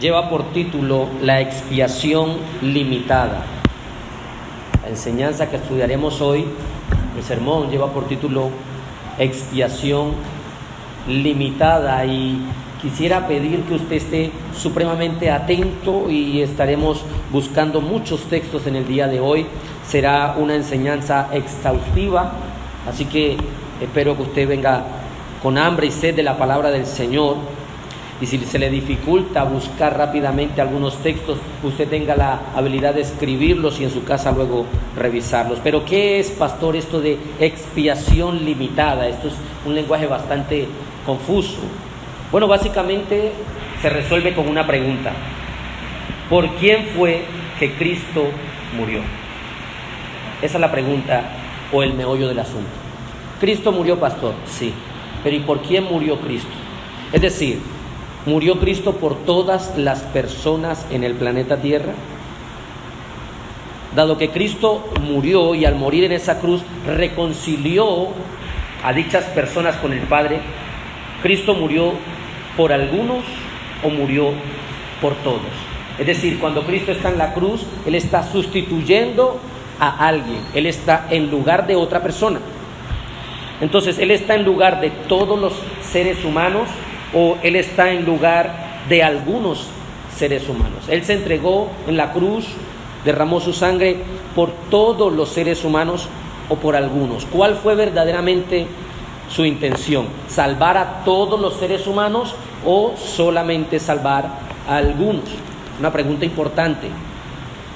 lleva por título La expiación limitada. La enseñanza que estudiaremos hoy, el sermón, lleva por título Expiación limitada, y quisiera pedir que usted esté supremamente atento y estaremos buscando muchos textos en el día de hoy. Será una enseñanza exhaustiva, así que espero que usted venga con hambre y sed de la palabra del Señor. Y si se le dificulta buscar rápidamente algunos textos, usted tenga la habilidad de escribirlos y en su casa luego revisarlos. Pero ¿qué es, pastor, esto de expiación limitada? Esto es un lenguaje bastante confuso. Bueno, básicamente se resuelve con una pregunta: ¿por quién fue que Cristo murió? Esa es la pregunta o el meollo del asunto. ¿Cristo murió, pastor? Sí. Pero ¿y por quién murió Cristo? Es decir, ¿murió Cristo por todas las personas en el planeta Tierra? Dado que Cristo murió y al morir en esa cruz reconcilió a dichas personas con el Padre, ¿Cristo murió por algunos o murió por todos? Es decir, cuando Cristo está en la cruz, Él está sustituyendo a alguien, Él está en lugar de otra persona. Entonces, ¿Él está en lugar de todos los seres humanos o Él está en lugar de algunos seres humanos? Él se entregó en la cruz, derramó su sangre por todos los seres humanos o por algunos. ¿Cuál fue verdaderamente su intención? ¿Salvar a todos los seres humanos o solamente salvar a algunos? Una pregunta importante.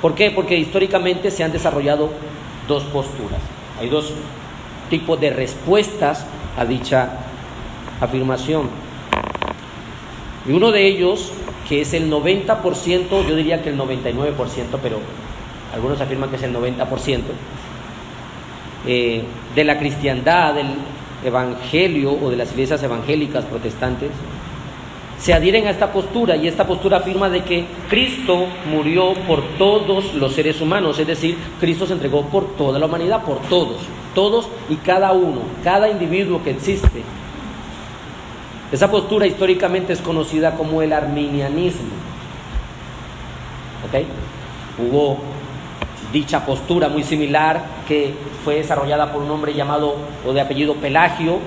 ¿Por qué? Porque históricamente se han desarrollado dos posturas. Hay dos tipos de respuestas a dicha afirmación. Y uno de ellos, que es el 90%, yo diría que el 99%, pero algunos afirman que es el 90%, de la cristiandad, del evangelio o de las iglesias evangélicas protestantes, se adhieren a esta postura, y esta postura afirma de que Cristo murió por todos los seres humanos, es decir, Cristo se entregó por toda la humanidad, por todos y cada uno, cada individuo que existe. Esa postura históricamente es conocida como el arminianismo. ¿Ok? Hubo dicha postura muy similar que fue desarrollada por un hombre llamado o de apellido Pelagio,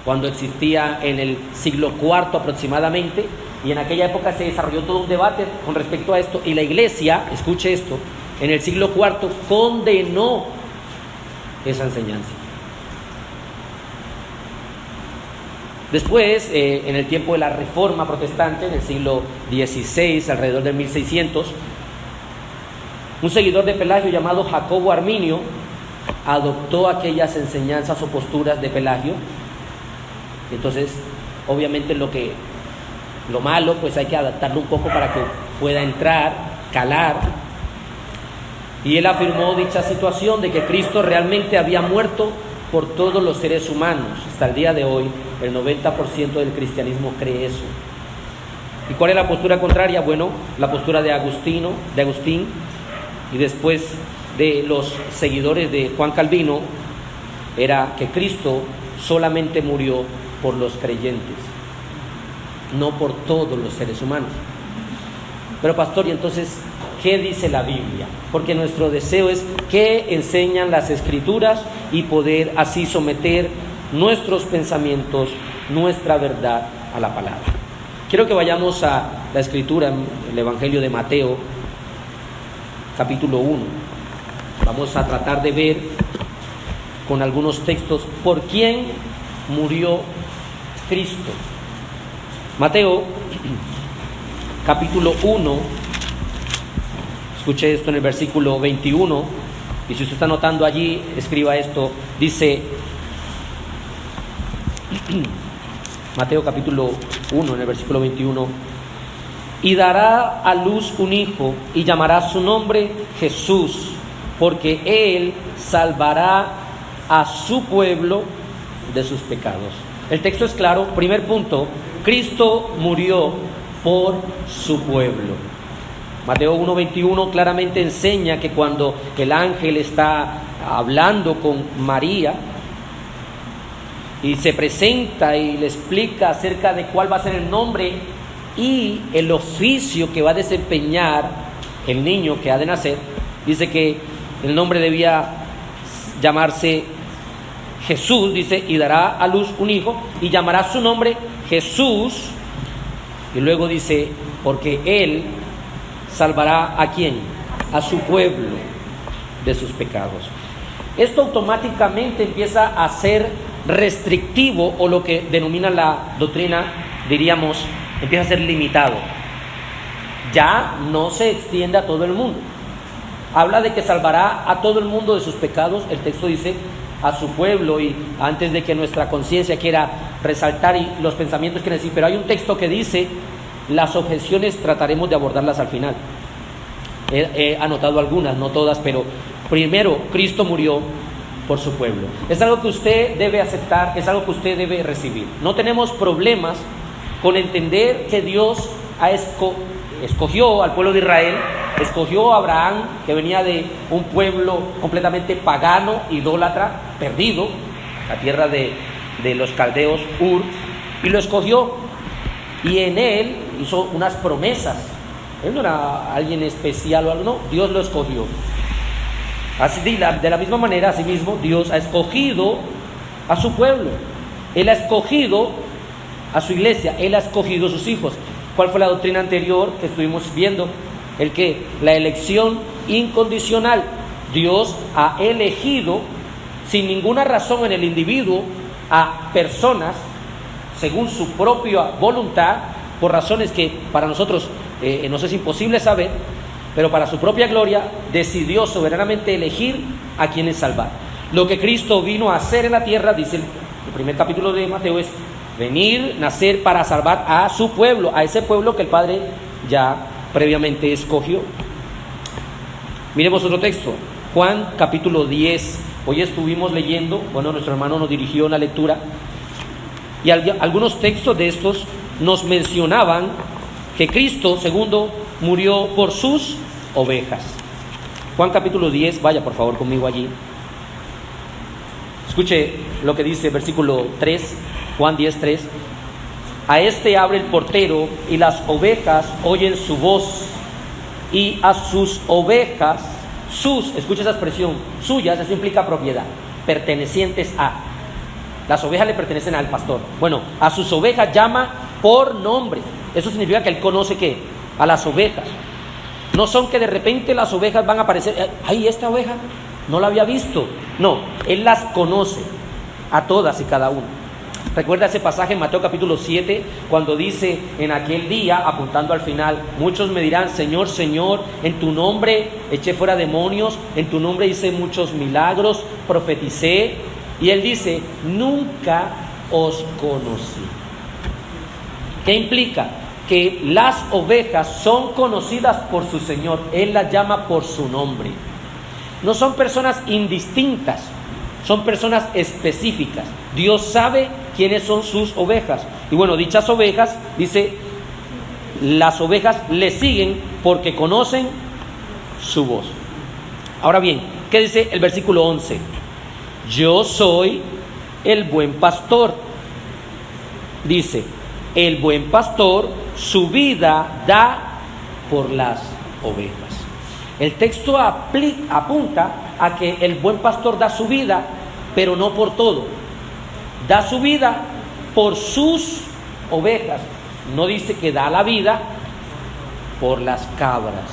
cuando existía en el siglo IV aproximadamente, y en aquella época se desarrolló todo un debate con respecto a esto, y la iglesia, escuche esto, en el siglo IV condenó esa enseñanza. Después, en el tiempo de la Reforma Protestante, en el siglo XVI, alrededor de 1600, un seguidor de Pelagio llamado Jacobo Arminio adoptó aquellas enseñanzas o posturas de Pelagio. Entonces, obviamente lo malo, pues hay que adaptarlo un poco para que pueda entrar, calar. Y él afirmó dicha situación de que Cristo realmente había muerto por todos los seres humanos. Hasta el día de hoy, el 90% del cristianismo cree eso. ¿Y cuál es la postura contraria? Bueno, la postura de Agustín, y después de los seguidores de Juan Calvino, era que Cristo solamente murió por los creyentes, no por todos los seres humanos. Pero pastor, ¿y entonces qué dice la Biblia? Porque nuestro deseo es qué enseñan las Escrituras y poder así someter nuestros pensamientos, nuestra verdad a la palabra. Quiero que vayamos a la Escritura, el Evangelio de Mateo, capítulo 1. Vamos a tratar de ver con algunos textos por quién murió Cristo. Mateo, capítulo 1, escuche esto en el versículo 21, y si usted está anotando allí, escriba esto. Dice, Mateo capítulo 1, en el versículo 21, y dará a luz un hijo, y llamará su nombre Jesús, porque él salvará a su pueblo de sus pecados. El texto es claro. Primer punto: Cristo murió por su pueblo. Mateo 1:21 claramente enseña que cuando el ángel está hablando con María y se presenta y le explica acerca de cuál va a ser el nombre y el oficio que va a desempeñar el niño que ha de nacer. Dice que el nombre debía llamarse Jesús, dice, y dará a luz un hijo y llamará su nombre Jesús. Y luego dice, porque él salvará ¿a quién? A su pueblo de sus pecados. Esto automáticamente empieza a ser restrictivo, o lo que denomina la doctrina, diríamos, empieza a ser limitado. Ya no se extiende a todo el mundo. Habla de que salvará a todo el mundo de sus pecados. El texto dice a su pueblo, y antes de que nuestra conciencia quiera resaltar y los pensamientos quieren decir, pero hay un texto que dice, las objeciones trataremos de abordarlas al final. He anotado algunas, no todas, pero primero, Cristo murió por su pueblo. Es algo que usted debe aceptar, es algo que usted debe recibir. No tenemos problemas con entender que Dios escogió al pueblo de Israel, escogió a Abraham, que venía de un pueblo completamente pagano, idólatra, perdido, la tierra de los caldeos, Ur, y lo escogió, y en él hizo unas promesas. Él no era alguien especial o algo, no, Dios lo escogió. Así, de la misma manera, asimismo, Dios ha escogido a su pueblo. Él ha escogido a su iglesia, Él ha escogido a sus hijos. ¿Cuál fue la doctrina anterior que estuvimos viendo? La elección incondicional. Dios ha elegido sin ninguna razón en el individuo a personas según su propia voluntad, por razones que para nosotros nos es imposible saber, pero para su propia gloria decidió soberanamente elegir a quienes salvar. Lo que Cristo vino a hacer en la tierra, dice el primer capítulo de Mateo, es venir, nacer para salvar a su pueblo, a ese pueblo que el Padre ya previamente escogió. Miremos otro texto, Juan capítulo 10. Hoy estuvimos leyendo, nuestro hermano nos dirigió una lectura, y algunos textos de estos nos mencionaban que Cristo, segundo, murió por sus ovejas. Juan capítulo 10, vaya por favor conmigo allí. Escuche lo que dice versículo 3, Juan 10, 3. A este abre el portero, y las ovejas oyen su voz, y a sus ovejas, escucha esa expresión, suyas, eso implica propiedad, pertenecientes a. Las ovejas le pertenecen al pastor. A sus ovejas llama por nombre. Eso significa que él conoce ¿qué? A las ovejas. No son que de repente las ovejas van a aparecer, ¡ay, esta oveja! No la había visto. No, él las conoce a todas y cada una. Recuerda ese pasaje en Mateo capítulo 7, cuando dice, en aquel día, apuntando al final, muchos me dirán, Señor, Señor, en tu nombre eché fuera demonios, en tu nombre hice muchos milagros, profeticé. Y él dice, nunca os conocí. ¿Qué implica? Que las ovejas son conocidas por su Señor. Él las llama por su nombre. No son personas indistintas, son personas específicas. Dios sabe quiénes son sus ovejas. Y dichas ovejas, dice, las ovejas le siguen porque conocen su voz. Ahora bien, ¿qué dice el versículo 11? Yo soy el buen pastor. Dice, el buen pastor su vida da por las ovejas. El texto apunta a que el buen pastor da su vida, pero no por todo. Da su vida por sus ovejas. No dice que da la vida por las cabras.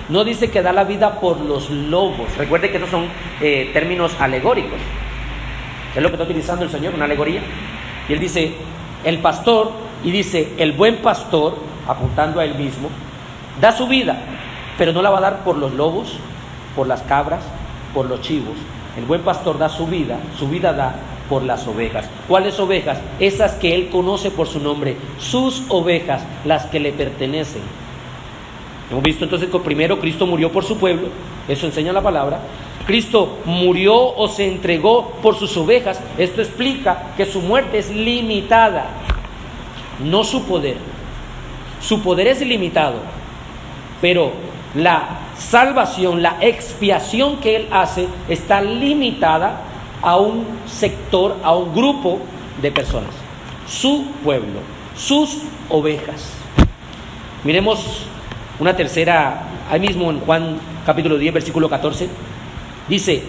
No dice que da la vida por los lobos. Recuerde que esos son términos alegóricos. Es lo que está utilizando el Señor, una alegoría. Y él dice, el pastor, y dice, el buen pastor, apuntando a él mismo, da su vida, pero no la va a dar por los lobos, por las cabras, por los chivos. El buen pastor da su vida da por las ovejas. ¿Cuáles ovejas? Esas que él conoce por su nombre, sus ovejas, las que le pertenecen. Hemos visto entonces que primero Cristo murió por su pueblo, eso enseña la palabra. Cristo murió o se entregó por sus ovejas. Esto explica que su muerte es limitada, no su poder. Su poder es ilimitado, pero la salvación, la expiación que él hace está limitada a un sector, a un grupo de personas, su pueblo, sus ovejas. Miremos una tercera, ahí mismo en Juan capítulo 10, versículo 14. Dice: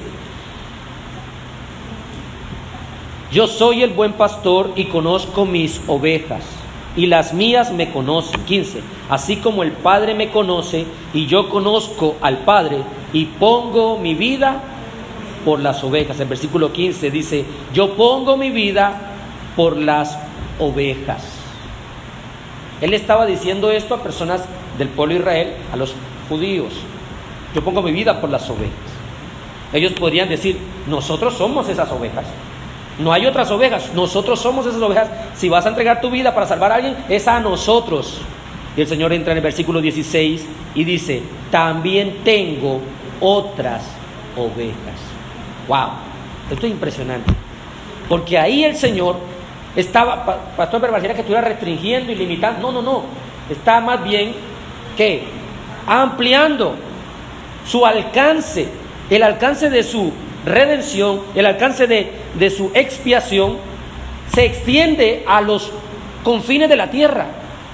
yo soy el buen pastor y conozco mis ovejas, y las mías me conocen. 15. Así como el Padre me conoce, y yo conozco al Padre, y pongo mi vida por las ovejas. El versículo 15 dice: yo pongo mi vida por las ovejas. Él estaba diciendo esto a personas del pueblo de Israel, a los judíos. Yo pongo mi vida por las ovejas. Ellos podrían decir: nosotros somos esas ovejas. No hay otras ovejas, nosotros somos esas ovejas. Si vas a entregar tu vida para salvar a alguien, es a nosotros. Y el Señor entra en el versículo 16 y dice: también tengo otras ovejas. Wow, esto es impresionante, porque ahí el Señor estaba, pastor, pero pareciera que estuviera restringiendo y limitando. No, está más bien que ampliando su alcance, el alcance de su redención, el alcance de su expiación se extiende a los confines de la tierra,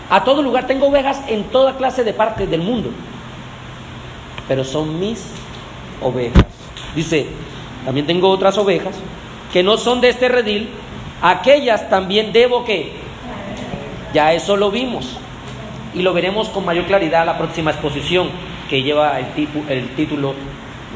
a todo lugar. Tengo ovejas en toda clase de partes del mundo, pero son mis ovejas. Dice: también tengo otras ovejas que no son de este redil, aquellas también debo que... Ya eso lo vimos y lo veremos con mayor claridad en la próxima exposición, que lleva el título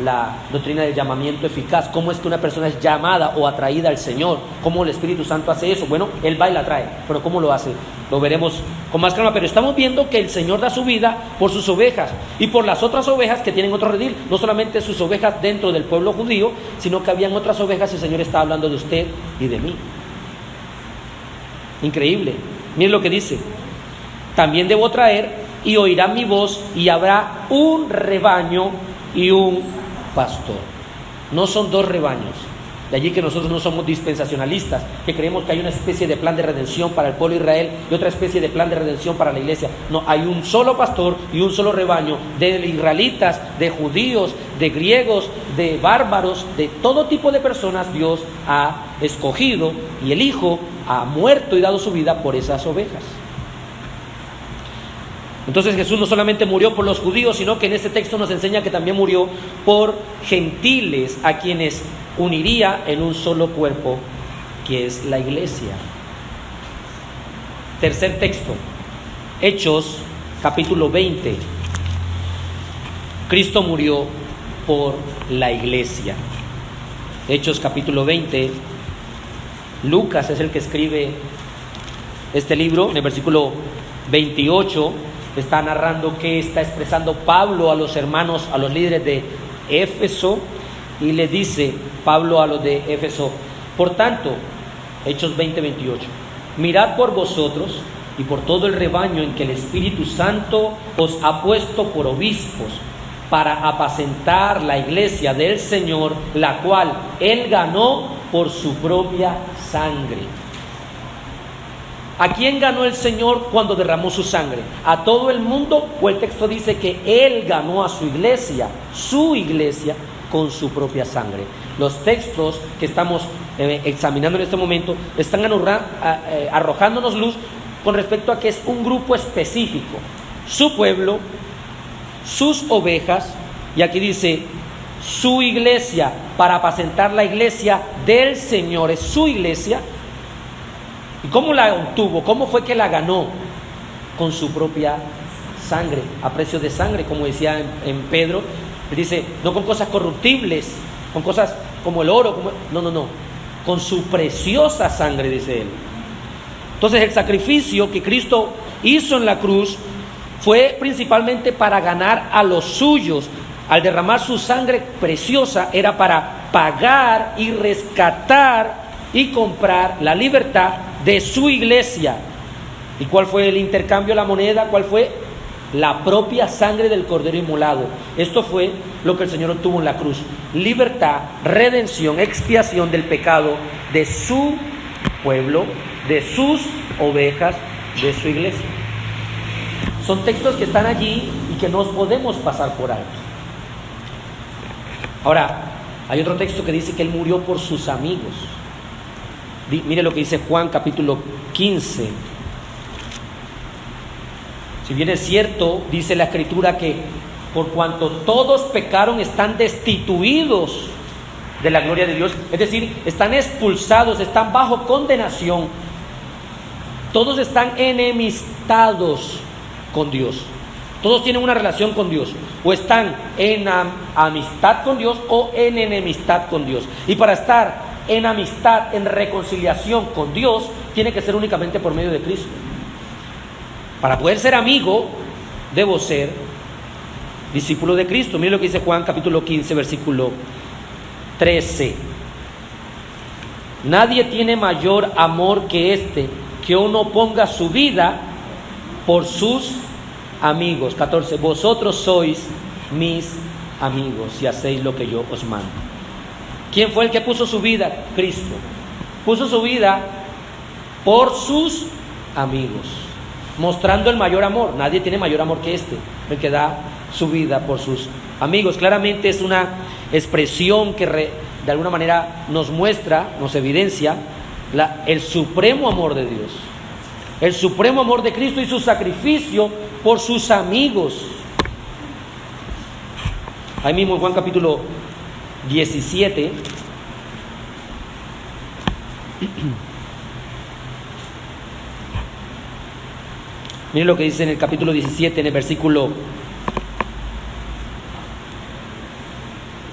La doctrina del llamamiento eficaz. ¿Cómo es que una persona es llamada o atraída al Señor? ¿Cómo el Espíritu Santo hace eso? Bueno, Él va y la atrae, pero ¿cómo lo hace? Lo veremos con más calma, pero estamos viendo que el Señor da su vida por sus ovejas y por las otras ovejas que tienen otro redil. No solamente sus ovejas dentro del pueblo judío, sino que habían otras ovejas y el Señor está hablando de usted y de mí. Increíble. Miren lo que dice: también debo traer, y oirán mi voz, y habrá un rebaño y un pastor. No son dos rebaños. De allí que nosotros no somos dispensacionalistas, que creemos que hay una especie de plan de redención para el pueblo de Israel y otra especie de plan de redención para la iglesia. No, hay un solo pastor y un solo rebaño, de israelitas, de judíos, de griegos, de bárbaros, de todo tipo de personas. Dios ha escogido, y el Hijo ha muerto y dado su vida por esas ovejas. Entonces Jesús no solamente murió por los judíos, sino que en este texto nos enseña que también murió por gentiles, a quienes uniría en un solo cuerpo, que es la iglesia. Tercer texto, Hechos capítulo 20. Cristo murió por la iglesia. Hechos capítulo 20. Lucas es el que escribe este libro. En el versículo 28 está narrando que está expresando Pablo a los hermanos, a los líderes de Éfeso, y le dice Pablo a los de Éfeso: por tanto, Hechos 20:28, mirad por vosotros y por todo el rebaño en que el Espíritu Santo os ha puesto por obispos, para apacentar la iglesia del Señor, la cual Él ganó por su propia sangre. ¿A quién ganó el Señor cuando derramó su sangre? ¿A todo el mundo? O el texto dice que Él ganó a su iglesia con su propia sangre. Los textos que estamos examinando en este momento están arrojándonos luz con respecto a que es un grupo específico, su pueblo, sus ovejas, y aquí dice su iglesia, para apacentar la iglesia del Señor. Es su iglesia. ¿Y cómo la obtuvo? ¿Cómo fue que la ganó? Con su propia sangre, a precio de sangre, como decía en Pedro. Dice: no con cosas corruptibles, con cosas como el oro, no, con su preciosa sangre, dice él. Entonces el sacrificio que Cristo hizo en la cruz fue principalmente para ganar a los suyos. Al derramar su sangre preciosa era para pagar y rescatar y comprar la libertad de su iglesia. ¿Y cuál fue el intercambio, la moneda? ¿Cuál fue? La propia sangre del Cordero inmolado. Esto fue lo que el Señor obtuvo en la cruz: libertad, redención, expiación del pecado de su pueblo, de sus ovejas, de su iglesia. Son textos que están allí y que no podemos pasar por alto. Ahora, hay otro texto que dice que Él murió por sus amigos. Mire lo que dice Juan capítulo 15. Si bien es cierto, dice la Escritura, que por cuanto todos pecaron, están destituidos de la gloria de Dios, es decir, están expulsados, están bajo condenación. Todos están enemistados con Dios. Todos tienen una relación con Dios. O están en amistad con Dios o en enemistad con Dios. Y para estar en amistad, en reconciliación con Dios, tiene que ser únicamente por medio de Cristo. Para poder ser amigo, debo ser discípulo de Cristo. Miren lo que dice Juan capítulo 15, versículo 13. Nadie tiene mayor amor que este, que uno ponga su vida por sus amigos. 14. Vosotros sois mis amigos si hacéis lo que yo os mando. ¿Quién fue el que puso su vida? Cristo. Puso su vida por sus amigos, mostrando el mayor amor. Nadie tiene mayor amor que este, el que da su vida por sus amigos. Claramente es una expresión que de alguna manera nos muestra, nos evidencia el supremo amor de Dios, el supremo amor de Cristo y su sacrificio por sus amigos. Ahí mismo en Juan capítulo 17, miren lo que dice en el capítulo 17, en el versículo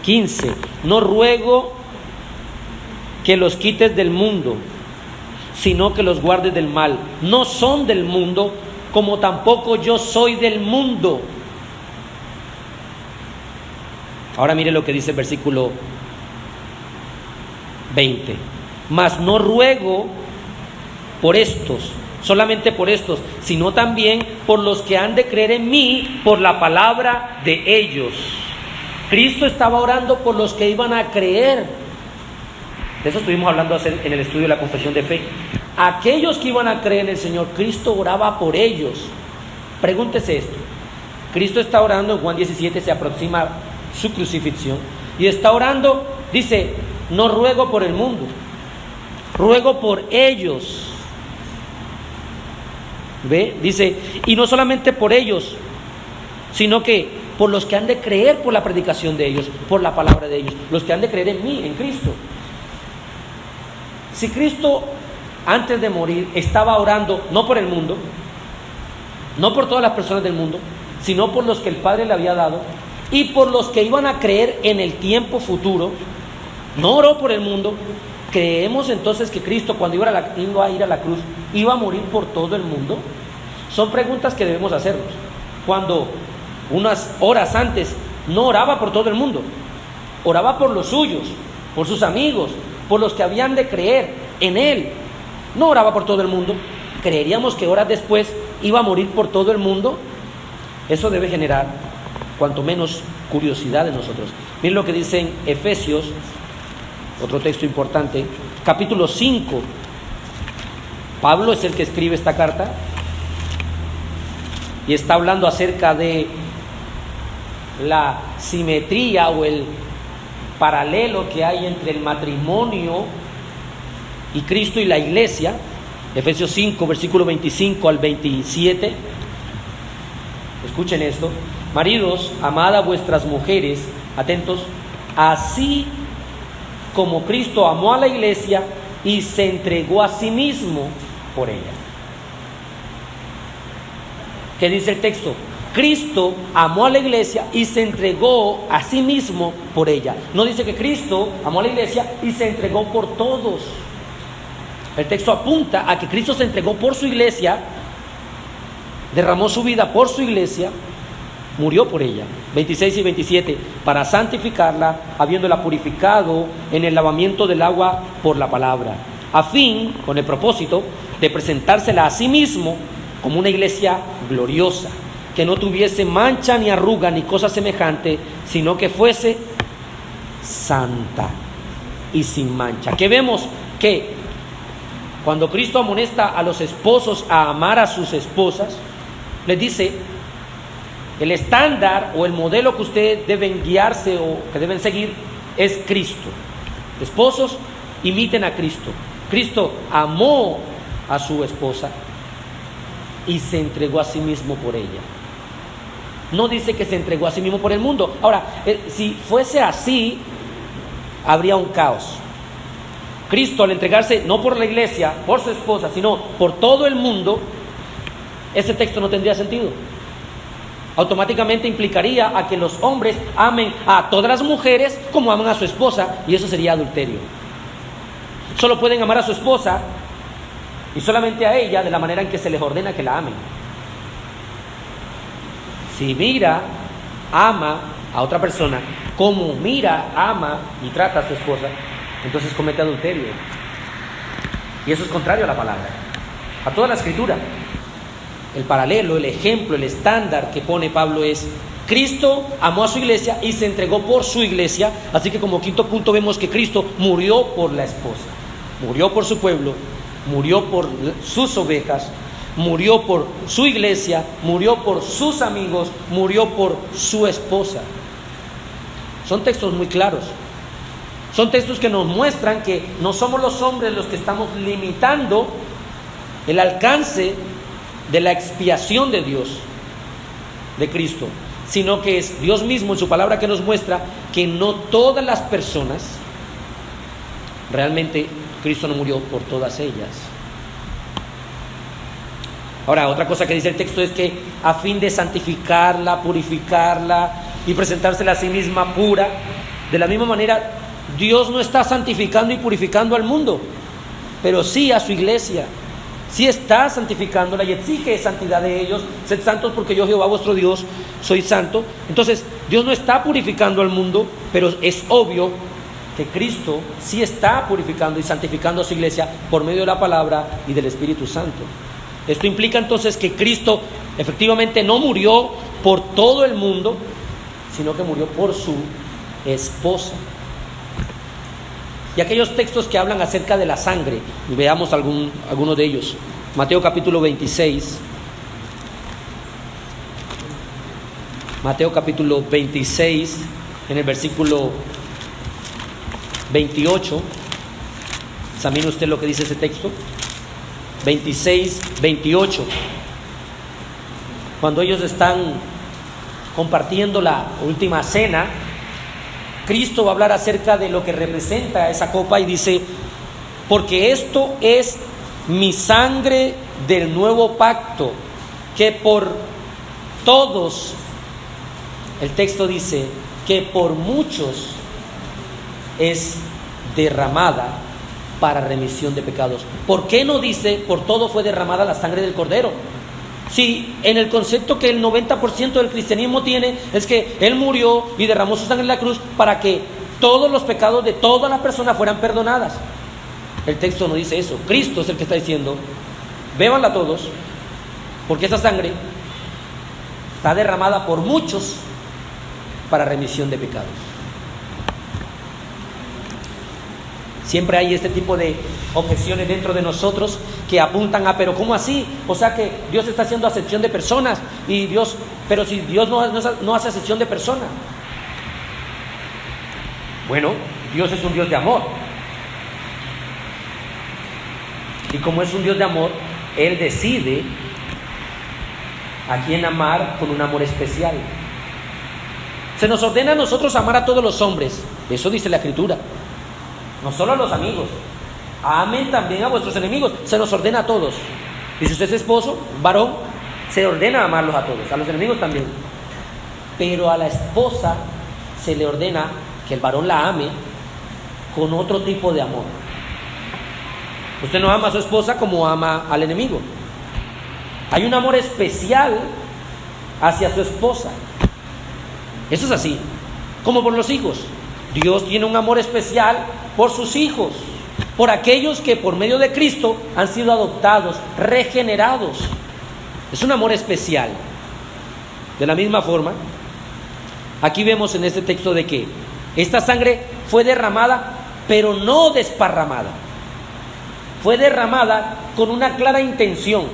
15. No ruego que los quites del mundo, sino que los guardes del mal. No son del mundo, como tampoco yo soy del mundo. Ahora mire lo que dice el versículo 20. Mas no ruego por estos, solamente por estos, sino también por los que han de creer en mí por la palabra de ellos. Cristo estaba orando por los que iban a creer. De eso estuvimos hablando en el estudio de la confesión de fe. Aquellos que iban a creer en el Señor, Cristo oraba por ellos. Pregúntese esto. Cristo está orando, en Juan 17 se aproxima su crucifixión, y está orando, dice, no ruego por el mundo, ruego por ellos. ¿Ve? Dice, y no solamente por ellos, sino que por los que han de creer por la predicación de ellos, por la palabra de ellos, los que han de creer en mí, en Cristo. Si Cristo antes de morir estaba orando no por el mundo, no por todas las personas del mundo, sino por los que el Padre le había dado y por los que iban a creer en el tiempo futuro, no oró por el mundo. ¿Creemos entonces que Cristo, cuando iba a ir a la cruz, iba a morir por todo el mundo? Son preguntas que debemos hacernos. Cuando unas horas antes no oraba por todo el mundo, oraba por los suyos, por sus amigos, por los que habían de creer en Él. No oraba por todo el mundo. ¿Creeríamos que horas después iba a morir por todo el mundo? Eso debe generar cuanto menos curiosidad en nosotros. Miren lo que dice en Efesios, otro texto importante, capítulo 5. Pablo es el que escribe esta carta y está hablando acerca de la simetría o el paralelo que hay entre el matrimonio y Cristo y la iglesia. Efesios 5, versículo 25 al 27. Escuchen esto. Maridos, amad a vuestras mujeres, atentos, así como Cristo amó a la iglesia y se entregó a sí mismo por ella. ¿Qué dice el texto? Cristo amó a la iglesia y se entregó a sí mismo por ella. No dice que Cristo amó a la iglesia y se entregó por todos. El texto apunta a que Cristo se entregó por su iglesia, derramó su vida por su iglesia, murió por ella. 26 y 27, para santificarla, habiéndola purificado en el lavamiento del agua por la palabra, a fin, con el propósito, de presentársela a sí mismo como una iglesia gloriosa, que no tuviese mancha ni arruga ni cosa semejante, sino que fuese santa y sin mancha. Que vemos que cuando Cristo amonesta a los esposos a amar a sus esposas, les dice: el estándar o el modelo que ustedes deben guiarse o que deben seguir es Cristo. Esposos, imiten a Cristo. Cristo amó a su esposa y se entregó a sí mismo por ella. No dice que se entregó a sí mismo por el mundo. Ahora, si fuese así, habría un caos. Cristo, al entregarse no por la iglesia, por su esposa, sino por todo el mundo, ese texto no tendría sentido. Automáticamente implicaría a que los hombres amen a todas las mujeres como aman a su esposa, y eso sería adulterio. Solo pueden amar a su esposa y solamente a ella de la manera en que se les ordena que la amen. Si mira, ama a otra persona como mira, ama y trata a su esposa, entonces comete adulterio. Y eso es contrario a la palabra, a toda la escritura. El paralelo, el ejemplo, el estándar que pone Pablo es: Cristo amó a su iglesia y se entregó por su iglesia. Así que como quinto punto vemos que Cristo murió por la esposa, murió por su pueblo, murió por sus ovejas, murió por su iglesia, murió por sus amigos, murió por su esposa. Son textos muy claros. Son textos que nos muestran que no somos los hombres los que estamos limitando el alcance de la expiación de Dios, de Cristo, sino que es Dios mismo en su palabra que nos muestra que no todas las personas, realmente Cristo no murió por todas ellas. Ahora, otra cosa que dice el texto es que a fin de santificarla, purificarla y presentársela a sí misma pura, de la misma manera Dios no está santificando y purificando al mundo, pero sí a su iglesia. Sí está santificándola y exige santidad de ellos. Sed santos porque yo, Jehová vuestro Dios, soy santo. Entonces, Dios no está purificando al mundo, pero es obvio que Cristo sí está purificando y santificando a su iglesia por medio de la palabra y del Espíritu Santo. Esto implica entonces que Cristo efectivamente no murió por todo el mundo, sino que murió por su esposa. Y aquellos textos que hablan acerca de la sangre, y veamos algunos de ellos. Mateo capítulo 26. Mateo capítulo 26, en el versículo 28. Examine usted lo que dice ese texto. 26, 28. Cuando ellos están compartiendo la última cena, Cristo va a hablar acerca de lo que representa esa copa y dice: porque esto es mi sangre del nuevo pacto, que por todos, el texto dice que por muchos es derramada para remisión de pecados. ¿Por qué no dice por todo fue derramada la sangre del Cordero? Si en el concepto que el 90% del cristianismo tiene es que Él murió y derramó su sangre en la cruz para que todos los pecados de todas las personas fueran perdonadas. El texto no dice eso. Cristo es el que está diciendo: bébanla todos, porque esa sangre está derramada por muchos para remisión de pecados. Siempre hay este tipo de objeciones dentro de nosotros que apuntan a: pero ¿cómo así? O sea que Dios está haciendo acepción de personas y Dios, pero si Dios no hace acepción de personas. Bueno, Dios es un Dios de amor. Y como es un Dios de amor, Él decide a quién amar con un amor especial. Se nos ordena a nosotros amar a todos los hombres. Eso dice la Escritura. No solo a los amigos. Amen también a vuestros enemigos. Se nos ordena a todos. Y si usted es esposo, varón, se ordena a amarlos a todos. A los enemigos también. Pero a la esposa se le ordena que el varón la ame con otro tipo de amor. Usted no ama a su esposa como ama al enemigo. Hay un amor especial hacia su esposa. Eso es así. Como por los hijos. Dios tiene un amor especial por sus hijos, por aquellos que por medio de Cristo han sido adoptados, regenerados. Es un amor especial. De la misma forma, aquí vemos en este texto de que esta sangre fue derramada, pero no desparramada. Fue derramada con una clara intención: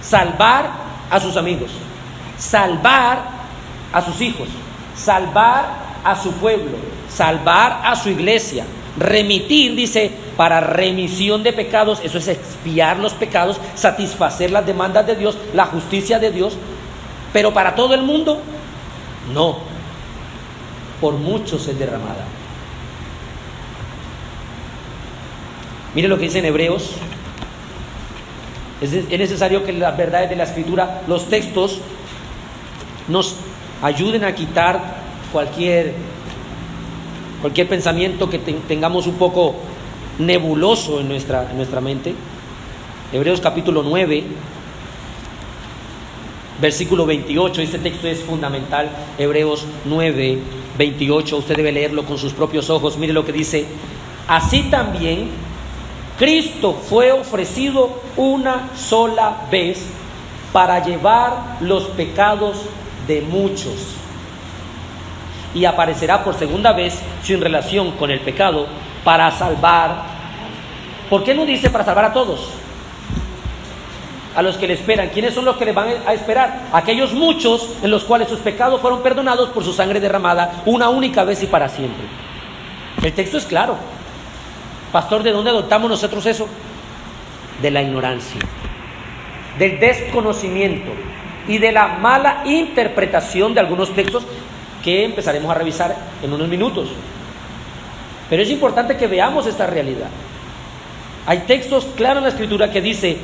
salvar a sus amigos, salvar a sus hijos, salvar a su pueblo, salvar a su iglesia, remitir, dice, para remisión de pecados, eso es expiar los pecados, satisfacer las demandas de Dios, la justicia de Dios, pero para todo el mundo, no, por muchos es derramada. Mire lo que dice en Hebreos. Es necesario que las verdades de la Escritura, los textos, nos ayuden a quitar cualquier pensamiento que tengamos un poco nebuloso en nuestra mente. Hebreos capítulo 9, versículo 28, este texto es fundamental. Hebreos 9, 28, usted debe leerlo con sus propios ojos. Mire lo que dice: así también Cristo fue ofrecido una sola vez para llevar los pecados de muchos, y aparecerá por segunda vez sin relación con el pecado para salvar. ¿Por qué no dice para salvar a todos? A los que le esperan. ¿Quiénes son los que le van a esperar? Aquellos muchos en los cuales sus pecados fueron perdonados por su sangre derramada una única vez y para siempre. El texto es claro. Pastor, ¿de dónde adoptamos nosotros eso? De la ignorancia, del desconocimiento y de la mala interpretación de algunos textos que empezaremos a revisar en unos minutos. Pero es importante que veamos esta realidad. Hay textos claros en la Escritura que dice: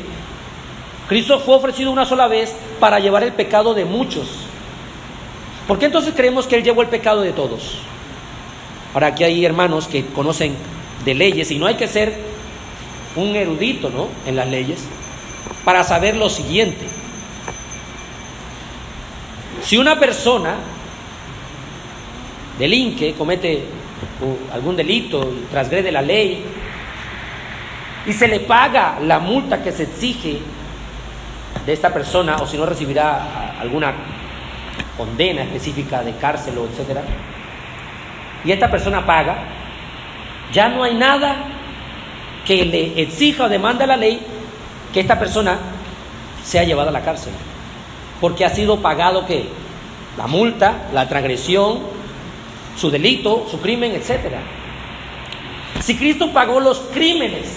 Cristo fue ofrecido una sola vez para llevar el pecado de muchos. ¿Por qué entonces creemos que Él llevó el pecado de todos? Ahora, aquí hay hermanos que conocen de leyes, y no hay que ser un erudito, ¿no?, en las leyes para saber lo siguiente: si una persona delinque, comete algún delito y transgrede la ley, y se le paga la multa que se exige de esta persona, o si no recibirá alguna condena específica de cárcel o etcétera, y esta persona paga, ya no hay nada que le exija o demanda la ley que esta persona sea llevada a la cárcel, porque ha sido pagado ¿qué? La multa, la transgresión, su delito, su crimen, etcétera. Si Cristo pagó los crímenes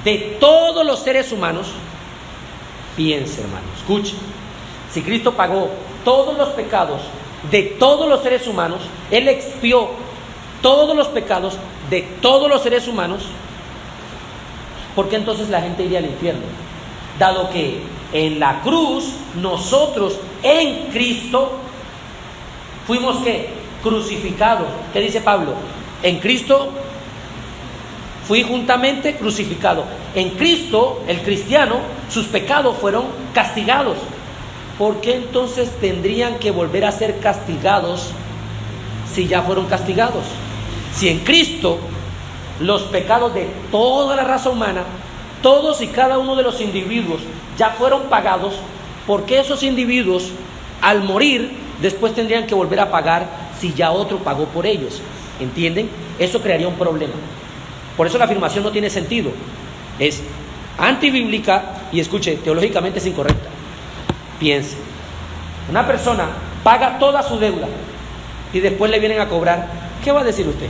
de todos los seres humanos, piense, hermano, escuche: si Cristo pagó todos los pecados de todos los seres humanos, Él expió todos los pecados de todos los seres humanos, ¿por qué entonces la gente iría al infierno? Dado que en la cruz nosotros en Cristo fuimos ¿qué? Crucificados. ¿Qué dice Pablo? En Cristo fui juntamente crucificado. En Cristo, el cristiano, sus pecados fueron castigados. ¿Por qué entonces tendrían que volver a ser castigados si ya fueron castigados? Si en Cristo los pecados de toda la raza humana, todos y cada uno de los individuos ya fueron pagados, ¿por qué esos individuos al morir después tendrían que volver a pagar si ya otro pagó por ellos? ¿Entienden? Eso crearía un problema. Por eso la afirmación no tiene sentido. Es antibíblica y, escuche, teológicamente es incorrecta. Piense, una persona paga toda su deuda y después le vienen a cobrar, ¿qué va a decir usted?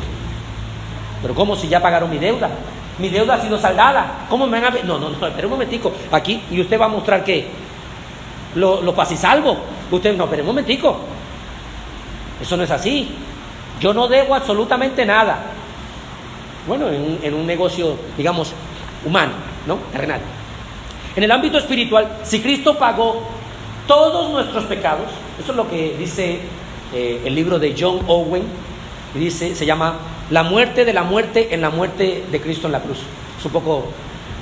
Pero ¿cómo si ya pagaron mi deuda? Mi deuda ha sido saldada. ¿Cómo me van a ver? No, espera un momentico. Aquí, y usted va a mostrar que lo pasisalvo. Usted, no, espera un momentico. Eso no es así. Yo no debo absolutamente nada. Bueno, en un negocio, digamos, humano, ¿no? Terrenal. En el ámbito espiritual, si Cristo pagó todos nuestros pecados, eso es lo que dice el libro de John Owen, dice, se llama La muerte de la muerte en la muerte de Cristo en la cruz. Es un poco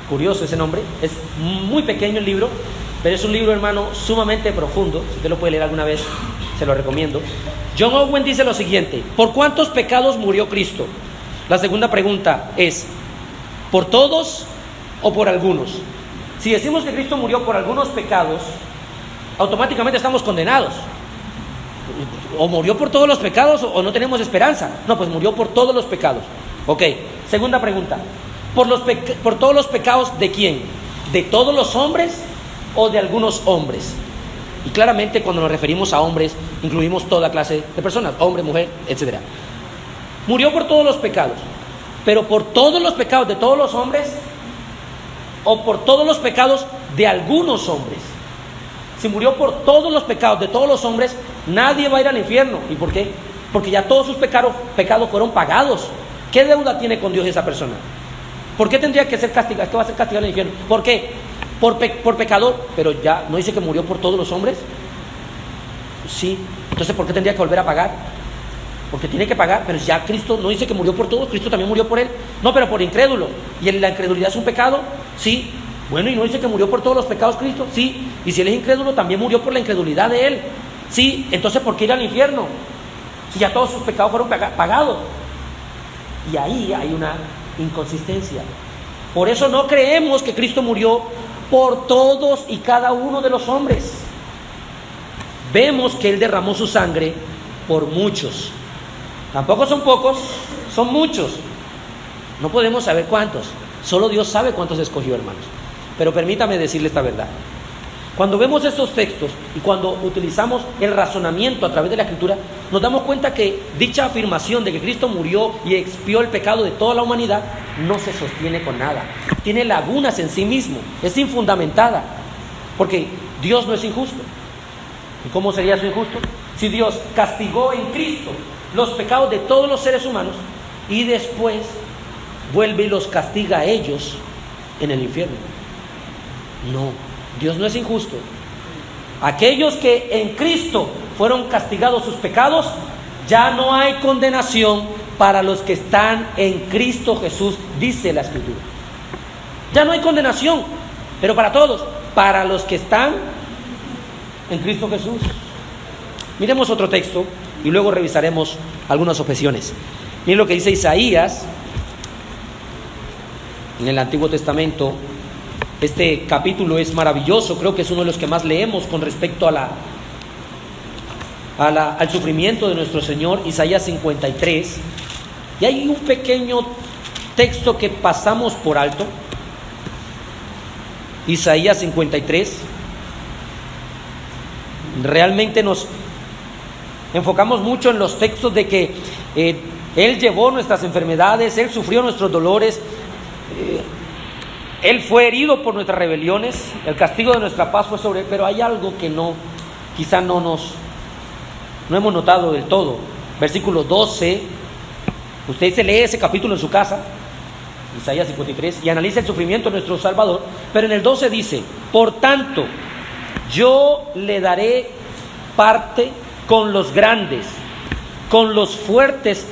curioso ese nombre, es muy pequeño el libro, pero es un libro, hermano, sumamente profundo. Si usted lo puede leer alguna vez, se lo recomiendo. John Owen dice lo siguiente: ¿por cuántos pecados murió Cristo? La segunda pregunta es: ¿por todos o por algunos? Si decimos que Cristo murió por algunos pecados, automáticamente estamos condenados. O murió por todos los pecados o no tenemos esperanza. No, pues murió por todos los pecados. Ok, segunda pregunta: ¿por todos los pecados de quién? ¿De todos los hombres o de algunos hombres? Y claramente cuando nos referimos a hombres, incluimos toda clase de personas, hombre, mujer, etc. Murió por todos los pecados. pero por todos los pecados de todos los hombres o por todos los pecados de algunos hombres. Si murió por todos los pecados de todos los hombres, nadie va a ir al infierno. ¿Y por qué? Porque ya todos sus pecados fueron pagados. ¿Qué deuda tiene con Dios esa persona? ¿Por qué tendría que ser castigado? ¿Qué va a ser castigado en el infierno? ¿Por qué? Por pecador. Pero ya no dice que murió por todos los hombres. Sí. Entonces, ¿por qué tendría que volver a pagar? Porque tiene que pagar, pero ya Cristo no dice que murió por todos, Cristo también murió por él. No, pero por incrédulo. ¿Y la incredulidad es un pecado? Sí. Bueno, ¿y no dice que murió por todos los pecados Cristo? Sí. Y si él es incrédulo, también murió por la incredulidad de él. Sí. Entonces, ¿por qué ir al infierno? Si ya todos sus pecados fueron pagados. Y ahí hay una inconsistencia. Por eso no creemos que Cristo murió por todos y cada uno de los hombres. Vemos que él derramó su sangre por muchos. Tampoco son pocos, son muchos. No podemos saber cuántos. Solo Dios sabe cuántos escogió, hermanos. Pero permítame decirle esta verdad. Cuando vemos estos textos y cuando utilizamos el razonamiento a través de la Escritura, nos damos cuenta que dicha afirmación de que Cristo murió y expió el pecado de toda la humanidad no se sostiene con nada. Tiene lagunas en sí mismo, es infundamentada, porque Dios no es injusto. ¿Y cómo sería eso injusto? Si Dios castigó en Cristo los pecados de todos los seres humanos y después vuelve y los castiga a ellos en el infierno. No, Dios no es injusto. Aquellos que en Cristo fueron castigados sus pecados, ya no hay condenación para los que están en Cristo Jesús, dice la Escritura. Ya no hay condenación, pero para todos, para los que están en Cristo Jesús. Miremos otro texto y luego revisaremos algunas objeciones. Miren lo que dice Isaías en el Antiguo Testamento. Este capítulo es maravilloso, creo que es uno de los que más leemos con respecto al sufrimiento de nuestro Señor, Isaías 53. Y hay un pequeño texto que pasamos por alto, Isaías 53. Realmente nos enfocamos mucho en los textos de que Él llevó nuestras enfermedades, Él sufrió nuestros dolores, Él fue herido por nuestras rebeliones, el castigo de nuestra paz fue sobre Él. Pero hay algo que quizá no hemos notado del todo. Versículo 12, usted se lee ese capítulo en su casa, Isaías 53, y analiza el sufrimiento de nuestro Salvador. Pero en el 12 dice: por tanto, yo le daré parte con los grandes, con los fuertes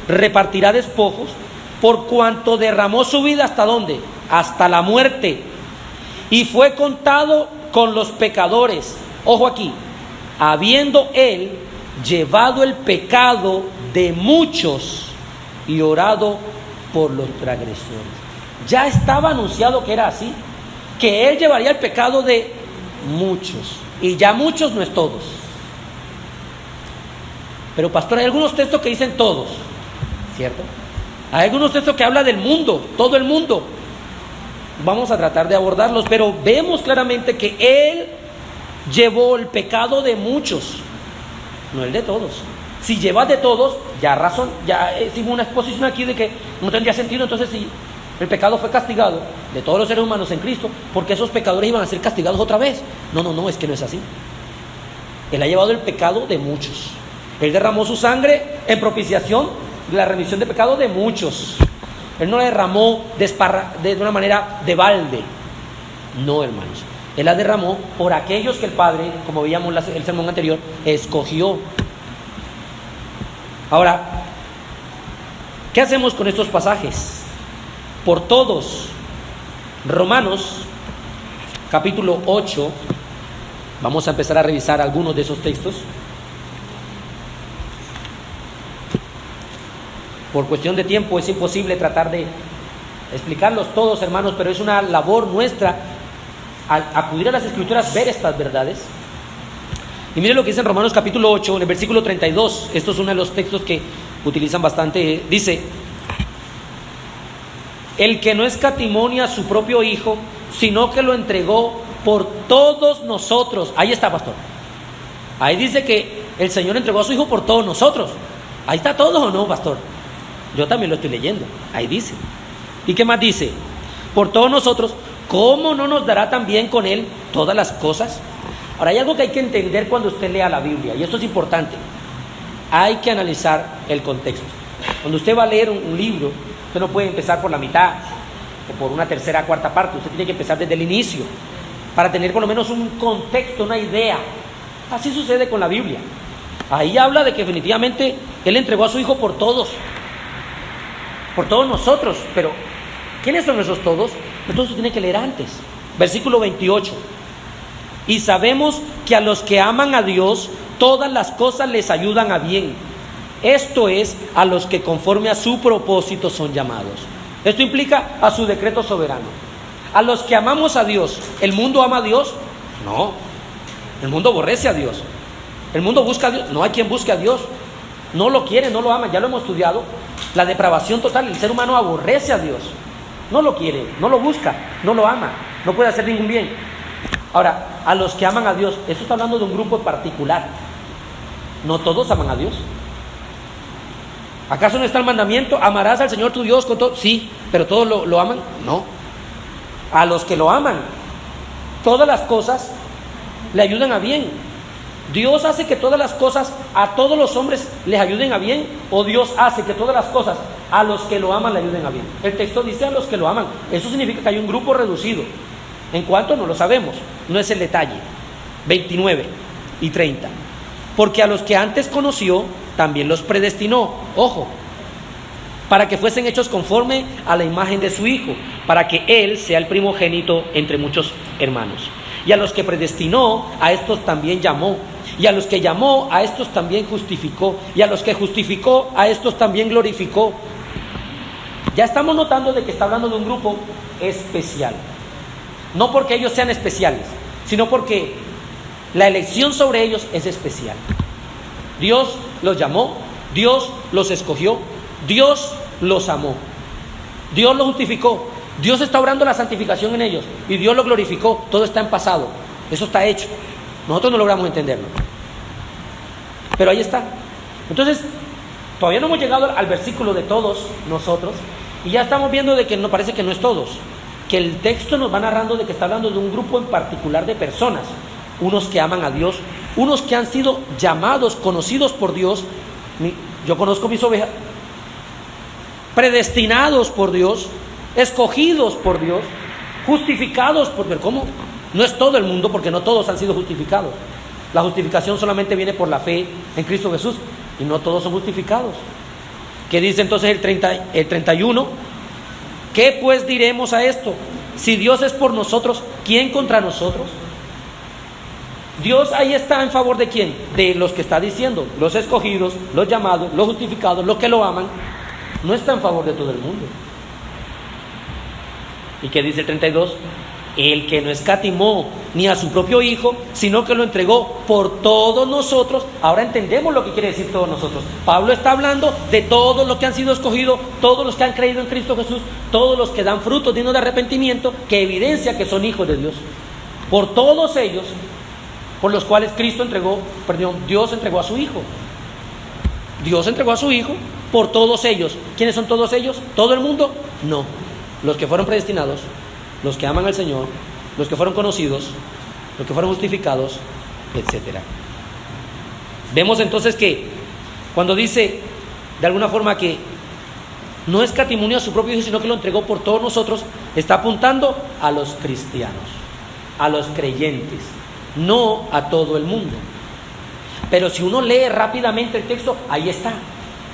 repartirá despojos, por cuanto derramó su vida ¿hasta dónde? Hasta la muerte, y fue contado con los pecadores. Ojo aquí, habiendo él llevado el pecado de muchos y orado por los transgresores. Ya estaba anunciado que era así, que él llevaría el pecado de muchos, y ya muchos no es todos. Pero pastor, hay algunos textos que dicen todos, ¿cierto? Hay algunos textos que hablan del mundo, todo el mundo. Vamos a tratar de abordarlos, pero vemos claramente que él llevó el pecado de muchos, no el de todos. Si llevas de todos, ya hicimos una exposición aquí de que no tendría sentido. Entonces, si el pecado fue castigado de todos los seres humanos en Cristo, ¿por qué esos pecadores iban a ser castigados otra vez? No, es que no es así. Él ha llevado el pecado de muchos. Él derramó su sangre en propiciación de la remisión de pecado de muchos. Él no la derramó de una manera de balde. No, hermanos. Él la derramó por aquellos que el Padre, como veíamos el sermón anterior, escogió. Ahora, ¿qué hacemos con estos pasajes? Por todos. Romanos, capítulo 8. Vamos a empezar a revisar algunos de esos textos. Por cuestión de tiempo es imposible tratar de explicarlos todos, hermanos, pero es una labor nuestra al acudir a las Escrituras ver estas verdades. Y miren lo que dice en Romanos capítulo 8, en el versículo 32. Esto es uno de los textos que utilizan bastante. Dice: el que no escatimó a su propio Hijo, sino que lo entregó por todos nosotros. Ahí está, pastor. Ahí dice que el Señor entregó a su Hijo por todos nosotros. Ahí está todo, ¿o no, pastor? Yo también lo estoy leyendo, ahí dice. ¿Y qué más dice? Por todos nosotros, ¿cómo no nos dará también con Él todas las cosas? Ahora, hay algo que hay que entender cuando usted lea la Biblia, y esto es importante. Hay que analizar el contexto. Cuando usted va a leer un libro, usted no puede empezar por la mitad, o por una tercera, cuarta parte. Usted tiene que empezar desde el inicio, para tener por lo menos un contexto, una idea. Así sucede con la Biblia. Ahí habla de que definitivamente Él entregó a su Hijo por todos nosotros. Pero, ¿quiénes son esos todos? Entonces tiene que leer antes. Versículo 28. Y sabemos que a los que aman a Dios, todas las cosas les ayudan a bien. Esto es, a los que conforme a su propósito son llamados. Esto implica a su decreto soberano. A los que amamos a Dios, ¿el mundo ama a Dios? No. El mundo aborrece a Dios. El mundo busca a Dios. No hay quien busque a Dios. No lo quiere, no lo ama. Ya lo hemos estudiado. La depravación total. El ser humano aborrece a Dios. No lo quiere, no lo busca, no lo ama. No puede hacer ningún bien. Ahora, a los que aman a Dios, esto está hablando de un grupo en particular. No todos aman a Dios. ¿Acaso no está el mandamiento? ¿Amarás al Señor tu Dios con todo? Sí, pero ¿todos lo aman? No. A los que lo aman, todas las cosas le ayudan a bien. ¿Dios hace que todas las cosas a todos los hombres les ayuden a bien? ¿O Dios hace que todas las cosas a los que lo aman le ayuden a bien? El texto dice a los que lo aman. Eso significa que hay un grupo reducido. ¿En cuánto? No lo sabemos. No es el detalle. 29 y 30. Porque a los que antes conoció, también los predestinó. Ojo. Para que fuesen hechos conforme a la imagen de su Hijo, para que Él sea el primogénito entre muchos hermanos. Y a los que predestinó, a estos también llamó. Y a los que llamó, a estos también justificó. Y a los que justificó, a estos también glorificó. Ya estamos notando de que está hablando de un grupo especial. No porque ellos sean especiales, sino porque la elección sobre ellos es especial. Dios los llamó, Dios los escogió, Dios los amó, Dios los justificó, Dios está obrando la santificación en ellos y Dios los glorificó. Todo está en pasado, eso está hecho. Nosotros no logramos entenderlo, pero ahí está. Entonces, todavía no hemos llegado al versículo de todos nosotros y ya estamos viendo de que no parece que no es todos, que el texto nos va narrando de que está hablando de un grupo en particular de personas. Unos que aman a Dios, unos que han sido llamados, conocidos por Dios. Yo conozco mis ovejas. Predestinados por Dios, escogidos por Dios, justificados por Dios. ¿Cómo? No es todo el mundo, porque no todos han sido justificados. La justificación solamente viene por la fe en Cristo Jesús, y no todos son justificados. ¿Qué dice entonces el 31? ¿Qué pues diremos a esto? Si Dios es por nosotros, ¿quién contra nosotros? Dios ahí está en favor de quién, de los que está diciendo, los escogidos, los llamados, los justificados, los que lo aman. No está en favor de todo el mundo. ¿Y qué dice el 32? El que no escatimó ni a su propio Hijo, sino que lo entregó por todos nosotros. Ahora entendemos lo que quiere decir todos nosotros. Pablo está hablando de todos los que han sido escogidos, todos los que han creído en Cristo Jesús, todos los que dan frutos dignos de arrepentimiento, que evidencia que son hijos de Dios. Por todos ellos, por los cuales Dios entregó a su Hijo. Dios entregó a su Hijo por todos ellos. ¿Quiénes son todos ellos? ¿Todo el mundo? No. Los que fueron predestinados, los que aman al Señor, los que fueron conocidos, los que fueron justificados, etc. Vemos entonces que cuando dice de alguna forma que no escatimó a su propio Hijo, sino que lo entregó por todos nosotros, está apuntando a los cristianos, a los creyentes, no a todo el mundo. Pero si uno lee rápidamente el texto, ahí está.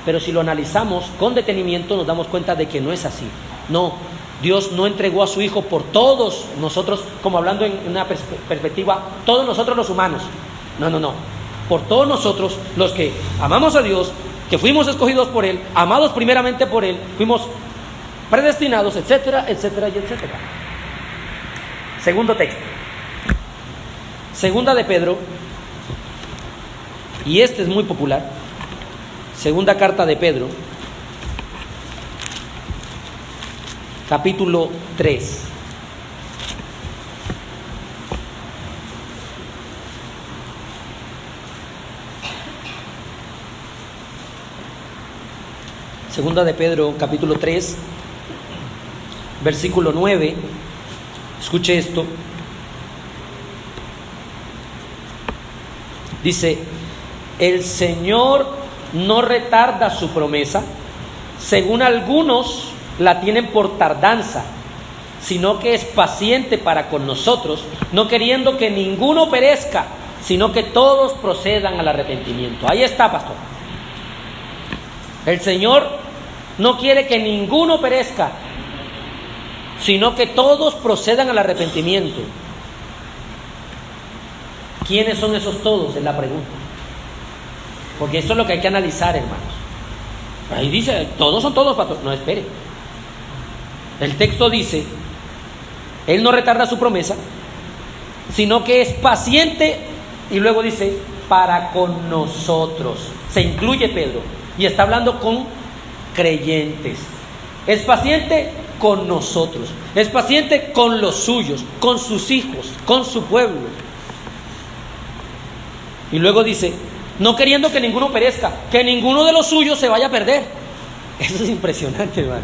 Pero si lo analizamos con detenimiento, nos damos cuenta de que no es así. No, Dios no entregó a su Hijo por todos nosotros, como hablando en una perspectiva, todos nosotros los humanos. No. Por todos nosotros, los que amamos a Dios, que fuimos escogidos por Él, amados primeramente por Él, fuimos predestinados, etcétera, etcétera y etcétera. Segundo texto. Segunda de Pedro, y este es muy popular. Segunda carta de Pedro, capítulo 3. Segunda de Pedro, capítulo 3, versículo 9. Escuche esto. Dice: el Señor no retarda su promesa, según algunos la tienen por tardanza, sino que es paciente para con nosotros, no queriendo que ninguno perezca, sino que todos procedan al arrepentimiento. Ahí está, pastor. El Señor no quiere que ninguno perezca, sino que todos procedan al arrepentimiento. ¿Quiénes son esos todos? Es la pregunta. Porque eso es lo que hay que analizar, hermanos. Ahí dice, todos son todos, pastor. No, espere. El texto dice: Él no retarda su promesa, sino que es paciente, y luego dice, para con nosotros. Se incluye Pedro, y está hablando con creyentes. Es paciente con nosotros, es paciente con los suyos, con sus hijos, con su pueblo. Y luego dice, no queriendo que ninguno perezca, que ninguno de los suyos se vaya a perder. Eso es impresionante, hermano.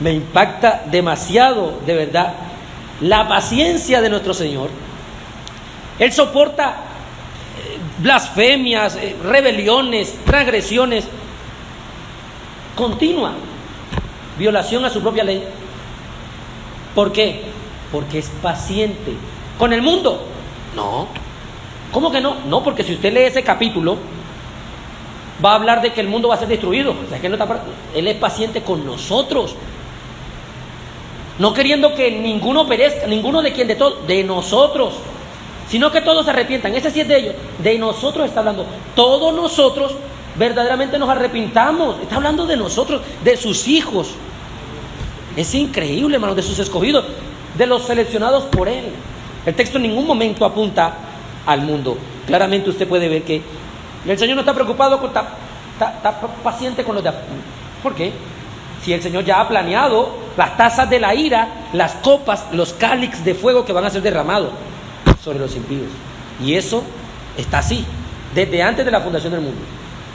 Me impacta demasiado, de verdad, la paciencia de nuestro Señor. Él soporta blasfemias, rebeliones, transgresiones, continua violación a su propia ley. ¿Por qué? Porque es paciente. ¿Con el mundo? No. ¿Cómo que no? No, porque si usted lee ese capítulo, va a hablar de que el mundo va a ser destruido. O sea, que Él es paciente con nosotros, no queriendo que ninguno perezca. ¿Ninguno de quién? De todos, de nosotros, sino que todos se arrepientan. Ese sí es de ellos. De nosotros está hablando. Todos nosotros verdaderamente nos arrepintamos. Está hablando de nosotros, de sus hijos. Es increíble, hermano, de sus escogidos, de los seleccionados por Él. El texto en ningún momento apunta al mundo. Claramente usted puede ver que el Señor no está preocupado, está paciente con los de... ¿Por qué? Si el Señor ya ha planeado las tazas de la ira, las copas, los cáliz de fuego que van a ser derramados sobre los impíos. Y eso está así, desde antes de la fundación del mundo.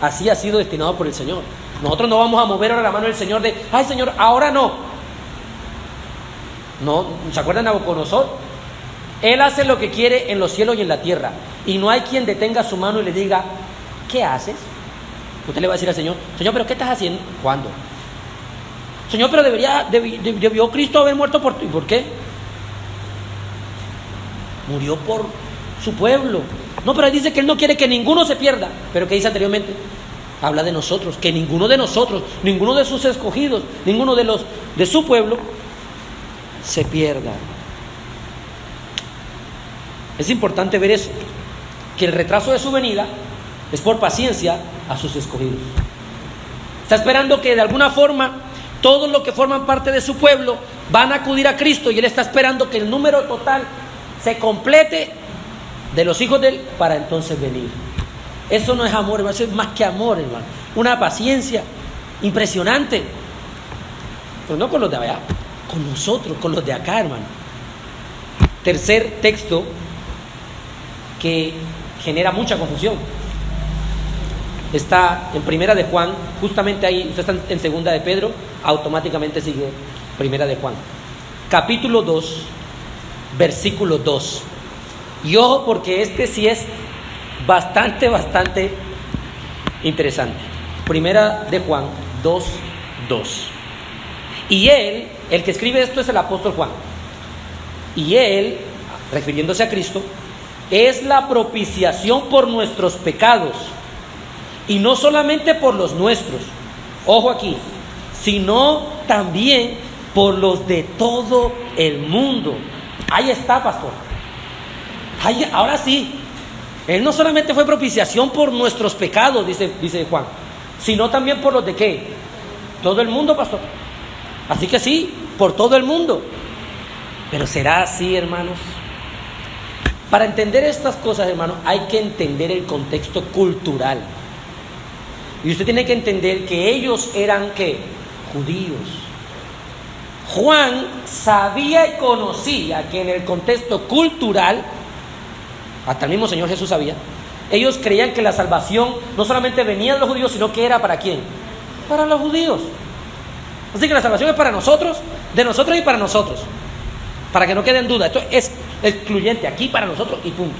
Así ha sido destinado por el Señor. Nosotros no vamos a mover ahora la mano del Señor de, ay Señor, ahora no. No, ¿se acuerdan de Nabucodonosor? Él hace lo que quiere en los cielos y en la tierra, y no hay quien detenga su mano y le diga, ¿qué haces? Usted le va a decir al Señor, Señor, ¿pero qué estás haciendo? ¿Cuándo? Señor, pero debió Cristo haber muerto por ti. ¿Por qué? Murió por su pueblo. No, pero ahí dice que Él no quiere que ninguno se pierda. ¿Pero qué dice anteriormente? Habla de nosotros, que ninguno de nosotros, ninguno de sus escogidos, ninguno de su pueblo se pierda. Es importante ver eso, que el retraso de su venida es por paciencia a sus escogidos. Está esperando que de alguna forma todos los que forman parte de su pueblo van a acudir a Cristo, y Él está esperando que el número total se complete de los hijos de Él para entonces venir. Eso no es amor, hermano, eso es más que amor, hermano. Una paciencia impresionante. Pero no con los de allá, con nosotros, con los de acá, hermano. Tercer texto que genera mucha confusión. Está en Primera de Juan, justamente ahí. Usted está en Segunda de Pedro, automáticamente sigue Primera de Juan, capítulo 2, versículo 2. Y ojo, porque este sí es bastante interesante. Primera de Juan 2, 2. Y él, el que escribe esto, es el apóstol Juan. Y él, refiriéndose a Cristo, es la propiciación por nuestros pecados, y no solamente por los nuestros, ojo aquí, sino también por los de todo el mundo. Ahí está, pastor. Ahora sí, Él no solamente fue propiciación por nuestros pecados, dice Juan, sino también por los de ¿qué? Todo el mundo, pastor. Así que sí, por todo el mundo. Pero ¿será así, hermanos? Para entender estas cosas, hermanos, hay que entender el contexto cultural. Y usted tiene que entender que ellos eran ¿qué? Judíos. Juan sabía y conocía que en el contexto cultural, hasta el mismo Señor Jesús sabía, Ellos creían que la salvación no solamente venía de los judíos, sino que era ¿para quién? Para los judíos. Así que la salvación es para nosotros, de nosotros y para nosotros. Para que no quede en duda, esto es excluyente, aquí para nosotros y punto.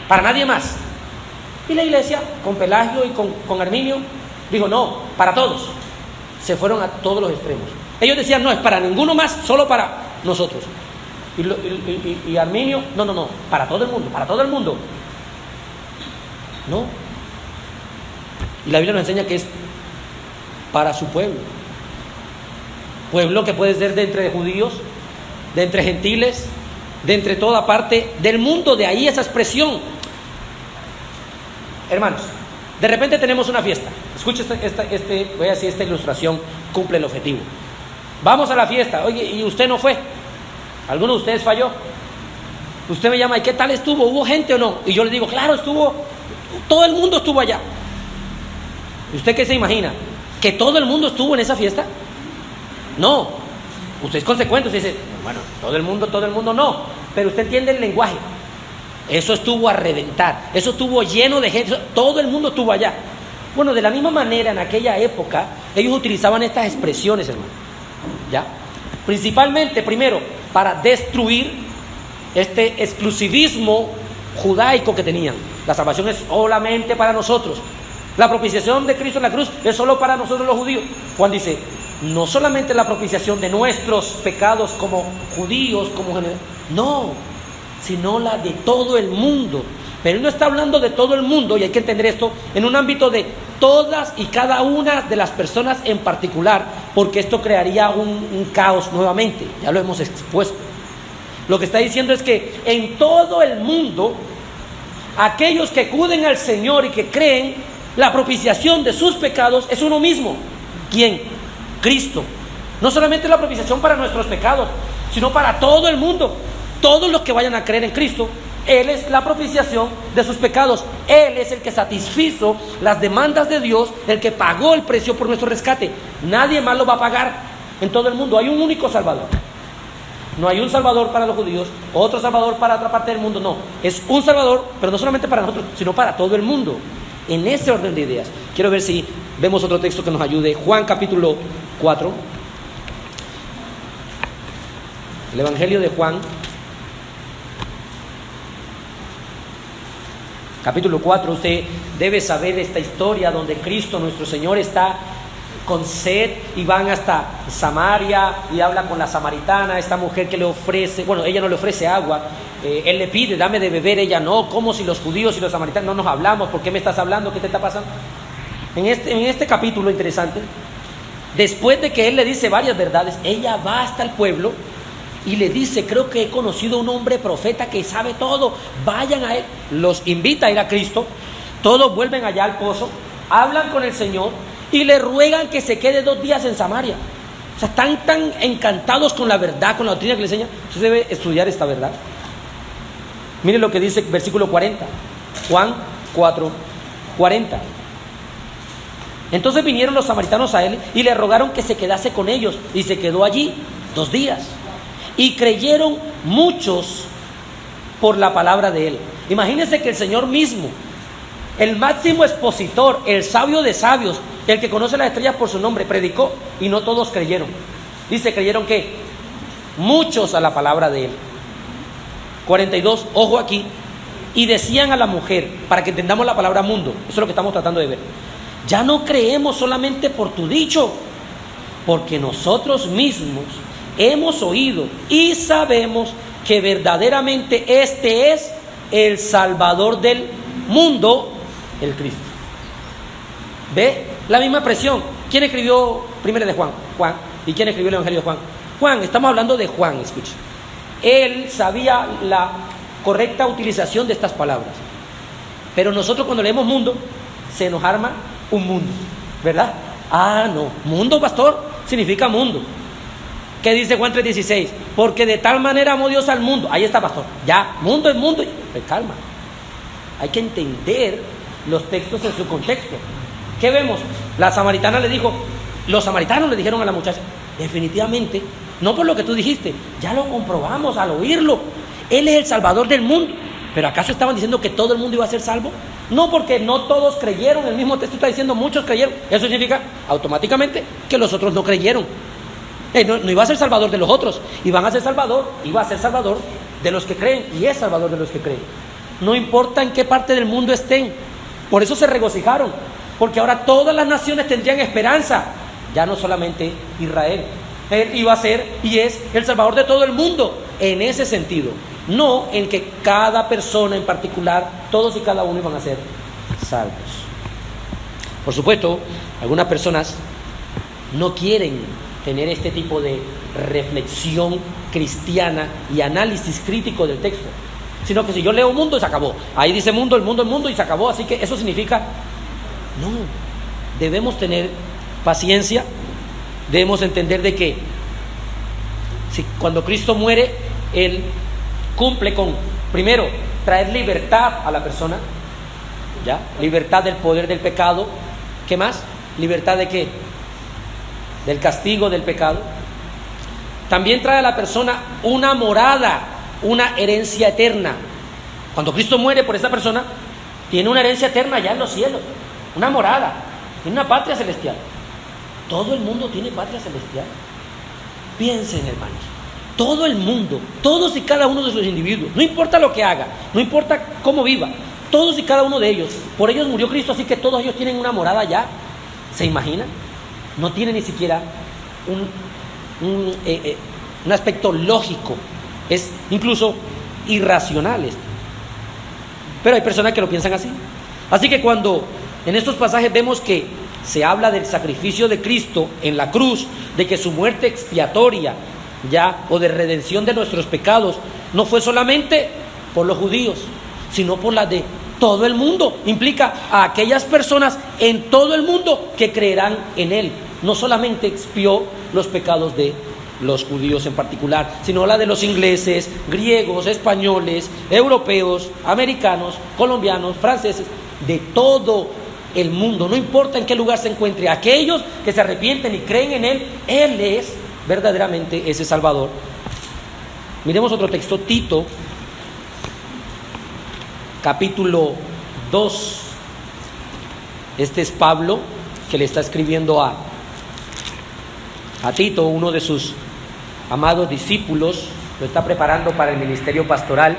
Para nadie más. Y la iglesia, con Pelagio y con Arminio, dijo no, para todos. Se fueron a todos los extremos. Ellos decían no, es para ninguno más, solo para nosotros. Y Arminio, no, para todo el mundo. No. Y la Biblia nos enseña que es para su pueblo. Pueblo que puede ser de entre judíos, de entre gentiles, de entre toda parte del mundo. De ahí esa expresión. Hermanos, de repente tenemos una fiesta. Escuche voy a decir, esta ilustración cumple el objetivo. Vamos a la fiesta. Oye, ¿y usted no fue? ¿Alguno de ustedes falló? Usted me llama, ¿y qué tal estuvo? ¿Hubo gente o no? Y yo le digo, claro, estuvo, todo el mundo estuvo allá. ¿Y usted qué se imagina? ¿Que todo el mundo estuvo en esa fiesta? No. Usted es consecuente, usted dice, bueno, todo el mundo no. Pero usted entiende el lenguaje. Eso estuvo a reventar, eso estuvo lleno de gente, todo el mundo estuvo allá. Bueno, de la misma manera en aquella época, ellos utilizaban estas expresiones, hermano. ¿Ya? Principalmente, primero, para destruir este exclusivismo judaico que tenían. La salvación es solamente para nosotros. La propiciación de Cristo en la cruz es solo para nosotros los judíos. Juan dice, no solamente la propiciación de nuestros pecados como judíos, como general, no, sino la de todo el mundo. Pero él no está hablando de todo el mundo, y hay que entender esto en un ámbito de todas y cada una de las personas en particular, porque esto crearía un caos nuevamente, ya lo hemos expuesto. Lo que está diciendo es que en todo el mundo, aquellos que acuden al Señor y que creen, la propiciación de sus pecados es uno mismo. ¿Quién? Cristo. No solamente la propiciación para nuestros pecados, sino para todo el mundo. Todos los que vayan a creer en Cristo, Él es la propiciación de sus pecados. Él es el que satisfizo las demandas de Dios, el que pagó el precio por nuestro rescate. Nadie más lo va a pagar en todo el mundo. Hay un único Salvador. No hay un Salvador para los judíos, otro Salvador para otra parte del mundo. No, es un Salvador, pero no solamente para nosotros, sino para todo el mundo. En ese orden de ideas. Quiero ver si vemos otro texto que nos ayude. Juan capítulo 4. El Evangelio de Juan. Capítulo 4, usted debe saber esta historia donde Cristo, nuestro Señor, está con sed y van hasta Samaria y habla con la samaritana, esta mujer que le ofrece, bueno, ella no le ofrece agua, él le pide, dame de beber, ella no, como si los judíos y los samaritanos no nos hablamos, ¿por qué me estás hablando? ¿Qué te está pasando? En este capítulo interesante, después de que él le dice varias verdades, ella va hasta el pueblo y le dice, creo que he conocido a un hombre profeta que sabe todo, vayan a él, los invita a ir a Cristo, todos vuelven allá al pozo, hablan con el Señor y le ruegan que se quede 2 días en Samaria. O sea, están tan encantados con la verdad, con la doctrina que le enseña. Usted debe estudiar esta verdad. Mire lo que dice versículo 40, Juan 4, 40. Entonces vinieron los samaritanos a él y le rogaron que se quedase con ellos, y se quedó allí 2 días. Y creyeron muchos por la palabra de él. Imagínense que el Señor mismo, el máximo expositor, el sabio de sabios, el que conoce las estrellas por su nombre, predicó y no todos creyeron. Dice, ¿creyeron qué? Muchos a la palabra de él. 42, ojo aquí. Y decían a la mujer, para que entendamos la palabra mundo, eso es lo que estamos tratando de ver, ya no creemos solamente por tu dicho, porque nosotros mismos hemos oído y sabemos que verdaderamente este es el Salvador del mundo, el Cristo. ¿Ve? La misma presión. ¿Quién escribió primero de Juan? Juan. ¿Y quién escribió el Evangelio de Juan? Juan. Estamos hablando de Juan, escuche. Él sabía la correcta utilización de estas palabras. Pero nosotros cuando leemos mundo, se nos arma un mundo, ¿verdad? Ah, no. Mundo, pastor, significa mundo. ¿Qué dice Juan 3:16? Porque de tal manera amó Dios al mundo. Ahí está, pastor. Ya, mundo es mundo. Pues calma. Hay que entender los textos en su contexto. ¿Qué vemos? La samaritana le dijo, los samaritanos le dijeron a la muchacha, definitivamente No por lo que tú dijiste, ya lo comprobamos al oírlo. Él es el Salvador del mundo. ¿Pero acaso estaban diciendo que todo el mundo iba a ser salvo? No, porque no todos creyeron. El mismo texto está diciendo muchos creyeron. Eso significa automáticamente que los otros no creyeron. No iba a ser salvador de los otros. Iba a ser salvador de los que creen. Y es salvador de los que creen. No importa en qué parte del mundo estén. Por eso se regocijaron. Porque ahora todas las naciones tendrían esperanza. Ya no solamente Israel. Él iba a ser y es el salvador de todo el mundo. En ese sentido. No en que cada persona en particular, todos y cada uno iban a ser salvos. Por supuesto, algunas personas no quieren tener este tipo de reflexión cristiana y análisis crítico del texto, sino que si yo leo mundo, se acabó. Ahí dice mundo, el mundo y se acabó. Así que eso significa, no, debemos tener paciencia, debemos entender de que cuando Cristo muere, Él cumple con, primero, traer libertad a la persona, ¿ya? Libertad del poder del pecado. ¿Qué más? ¿Libertad de qué? Del castigo del pecado. También trae a la persona una morada, una herencia eterna. Cuando Cristo muere por esa persona, tiene una herencia eterna allá en los cielos, una morada, tiene una patria celestial. Todo el mundo tiene patria celestial. Piensen, hermanos. Todo el mundo, todos y cada uno de los individuos, no importa lo que haga, no importa cómo viva, todos y cada uno de ellos, por ellos murió Cristo, así que todos ellos tienen una morada ya. ¿Se imaginan? No tiene ni siquiera un aspecto lógico, es incluso irracional esto. Pero hay personas que lo piensan así. Así que cuando en estos pasajes vemos que se habla del sacrificio de Cristo en la cruz, de que su muerte expiatoria o de redención de nuestros pecados no fue solamente por los judíos, sino por la de todo el mundo. Implica a aquellas personas en todo el mundo que creerán en Él. No solamente expió los pecados de los judíos en particular, sino la de los ingleses, griegos, españoles, europeos, americanos, colombianos, franceses, de todo el mundo. No importa en qué lugar se encuentre, aquellos que se arrepienten y creen en Él, Él es verdaderamente ese Salvador. Miremos otro texto, Tito, capítulo 2. Este es Pablo, que le está escribiendo a Tito, uno de sus amados discípulos, lo está preparando para el ministerio pastoral.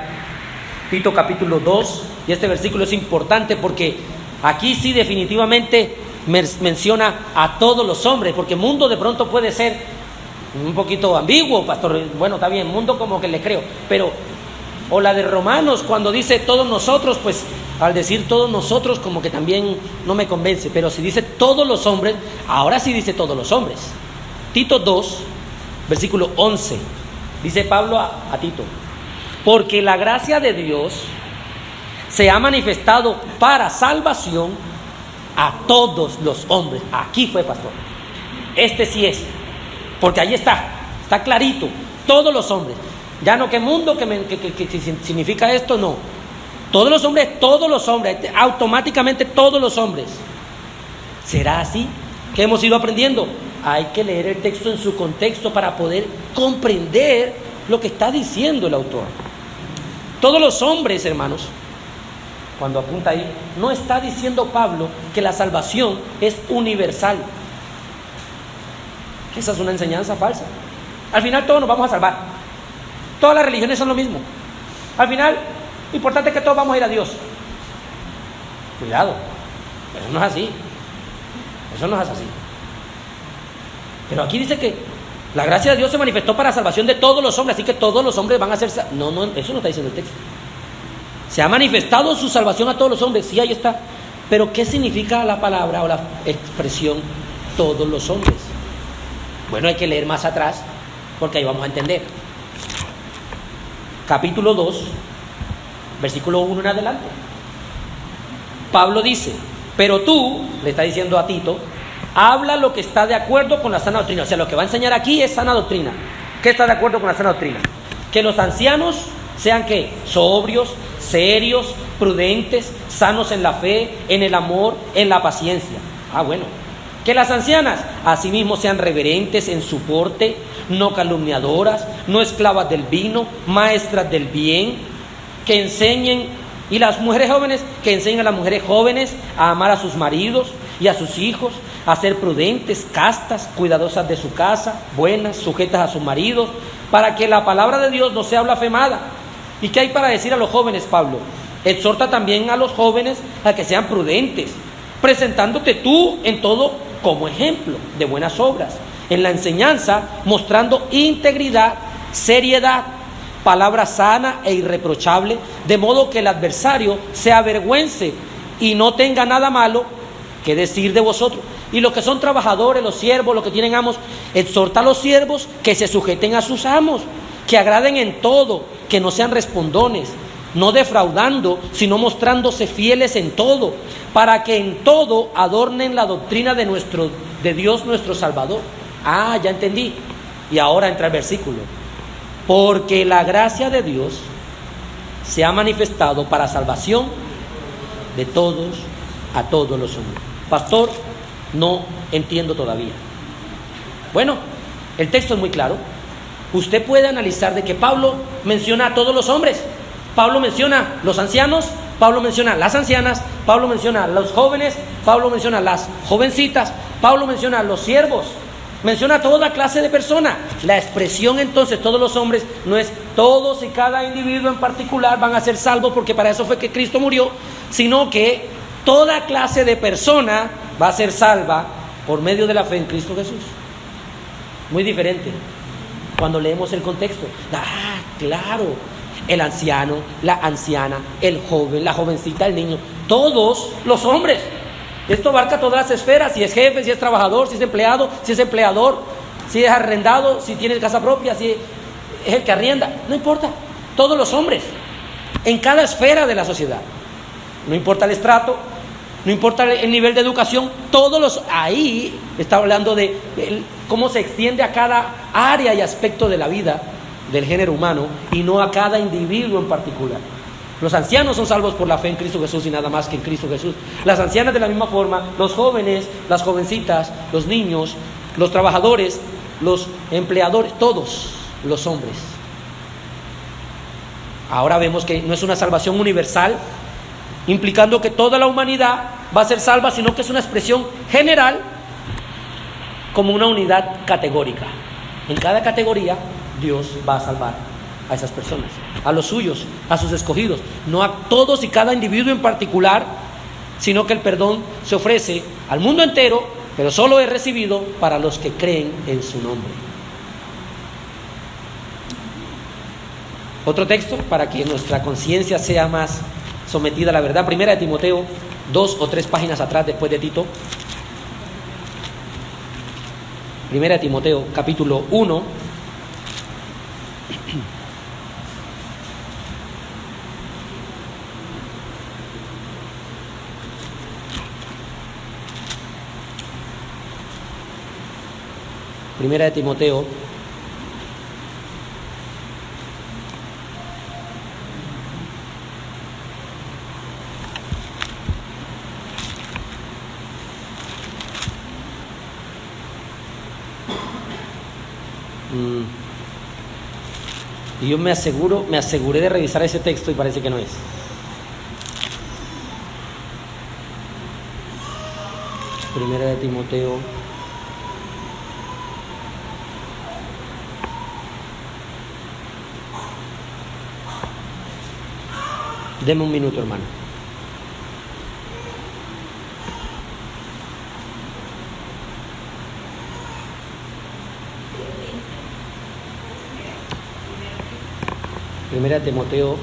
Tito capítulo 2, y este versículo es importante porque aquí sí definitivamente menciona a todos los hombres, porque mundo de pronto puede ser un poquito ambiguo, pastor. Bueno, está bien, mundo como que le creo, pero o la de Romanos cuando dice todos nosotros, pues al decir todos nosotros como que también no me convence, pero si dice todos los hombres, ahora sí dice todos los hombres. Tito 2, versículo 11, dice Pablo a Tito: porque la gracia de Dios se ha manifestado para salvación a todos los hombres. Aquí fue, pastor. Este sí es, porque ahí está clarito, todos los hombres. Ya no que mundo, que significa esto, no. Todos los hombres, automáticamente todos los hombres. ¿Será así? ¿Qué hemos ido aprendiendo? Hay que leer el texto en su contexto para poder comprender lo que está diciendo el autor. Todos los hombres, hermanos, cuando apunta ahí, no está diciendo Pablo que la salvación es universal. Esa es una enseñanza falsa. Al final todos nos vamos a salvar. Todas las religiones son lo mismo. Al final, lo importante es que todos vamos a ir a Dios. Cuidado, eso no es así. Eso no es así. Pero aquí dice que la gracia de Dios se manifestó para salvación de todos los hombres, así que todos los hombres van a ser salvos. No, eso no está diciendo el texto. Se ha manifestado su salvación a todos los hombres, sí, ahí está. Pero ¿qué significa la palabra o la expresión todos los hombres? Bueno, hay que leer más atrás, porque ahí vamos a entender. Capítulo 2, versículo 1 en adelante. Pablo dice: pero tú, le está diciendo a Tito, habla lo que está de acuerdo con la sana doctrina. O sea, lo que va a enseñar aquí es sana doctrina. ¿Qué está de acuerdo con la sana doctrina? Que los ancianos sean ¿qué? Sobrios, serios, prudentes, sanos en la fe, en el amor, en la paciencia. Bueno, Que las ancianas asimismo sean reverentes en su porte, no calumniadoras, no esclavas del vino, maestras del bien, que enseñen, y las mujeres jóvenes, que enseñen a las mujeres jóvenes a amar a sus maridos y a sus hijos, a ser prudentes, castas, cuidadosas de su casa, buenas, sujetas a sus maridos, para que la palabra de Dios no sea blasfemada. ¿Y qué hay para decir a los jóvenes, Pablo? Exhorta también a los jóvenes a que sean prudentes, presentándote tú en todo como ejemplo de buenas obras, en la enseñanza, mostrando integridad, seriedad, palabra sana e irreprochable, de modo que el adversario se avergüence y no tenga nada malo que decir de vosotros. Y los que son trabajadores, los siervos, los que tienen amos, exhorta a los siervos que se sujeten a sus amos, que agraden en todo, que no sean respondones, no defraudando, sino mostrándose fieles en todo, para que en todo adornen la doctrina de Dios nuestro Salvador. Ah, ya entendí. Y ahora entra el versículo. Porque la gracia de Dios se ha manifestado para salvación de todos, a todos los hombres. Pastor, no entiendo todavía. Bueno, el texto es muy claro. Usted puede analizar de que Pablo menciona a todos los hombres. Pablo menciona los ancianos, Pablo menciona las ancianas, Pablo menciona a los jóvenes, Pablo menciona a las jovencitas, Pablo menciona a los siervos, menciona a toda clase de personas. La expresión entonces todos los hombres no es todos y cada individuo en particular van a ser salvos porque para eso fue que Cristo murió, sino que toda clase de persona va a ser salva por medio de la fe en Cristo Jesús. Muy diferente cuando leemos el contexto. Ah, claro. El anciano, la anciana, el joven, la jovencita, el niño, todos los hombres. Esto abarca todas las esferas, si es jefe, si es trabajador, si es empleado, si es empleador, si es arrendado, si tiene casa propia, si es el que arrienda, no importa, todos los hombres, en cada esfera de la sociedad. No importa el estrato, no importa el nivel de educación, todos los, ahí está hablando de cómo se extiende a cada área y aspecto de la vida del género humano y no a cada individuo en particular. Los ancianos son salvos por la fe en Cristo Jesús y nada más que en Cristo Jesús. Las ancianas de la misma forma, los jóvenes, las jovencitas, los niños, los trabajadores, los empleadores, todos los hombres. Ahora vemos que no es una salvación universal, implicando que toda la humanidad va a ser salva, sino que es una expresión general como una unidad categórica. En cada categoría Dios va a salvar a esas personas, a los suyos, a sus escogidos, no a todos y cada individuo en particular, sino que el perdón se ofrece al mundo entero, pero solo es recibido para los que creen en su nombre. Otro texto para que nuestra conciencia sea más sometida a la verdad. Primera de Timoteo, 2 o 3 páginas atrás después de Tito. Primera de Timoteo, capítulo 1. Primera de Timoteo, y yo me aseguré de revisar ese texto y parece que no es. Primera de Timoteo. Deme un minuto, hermano. Primera de Timoteo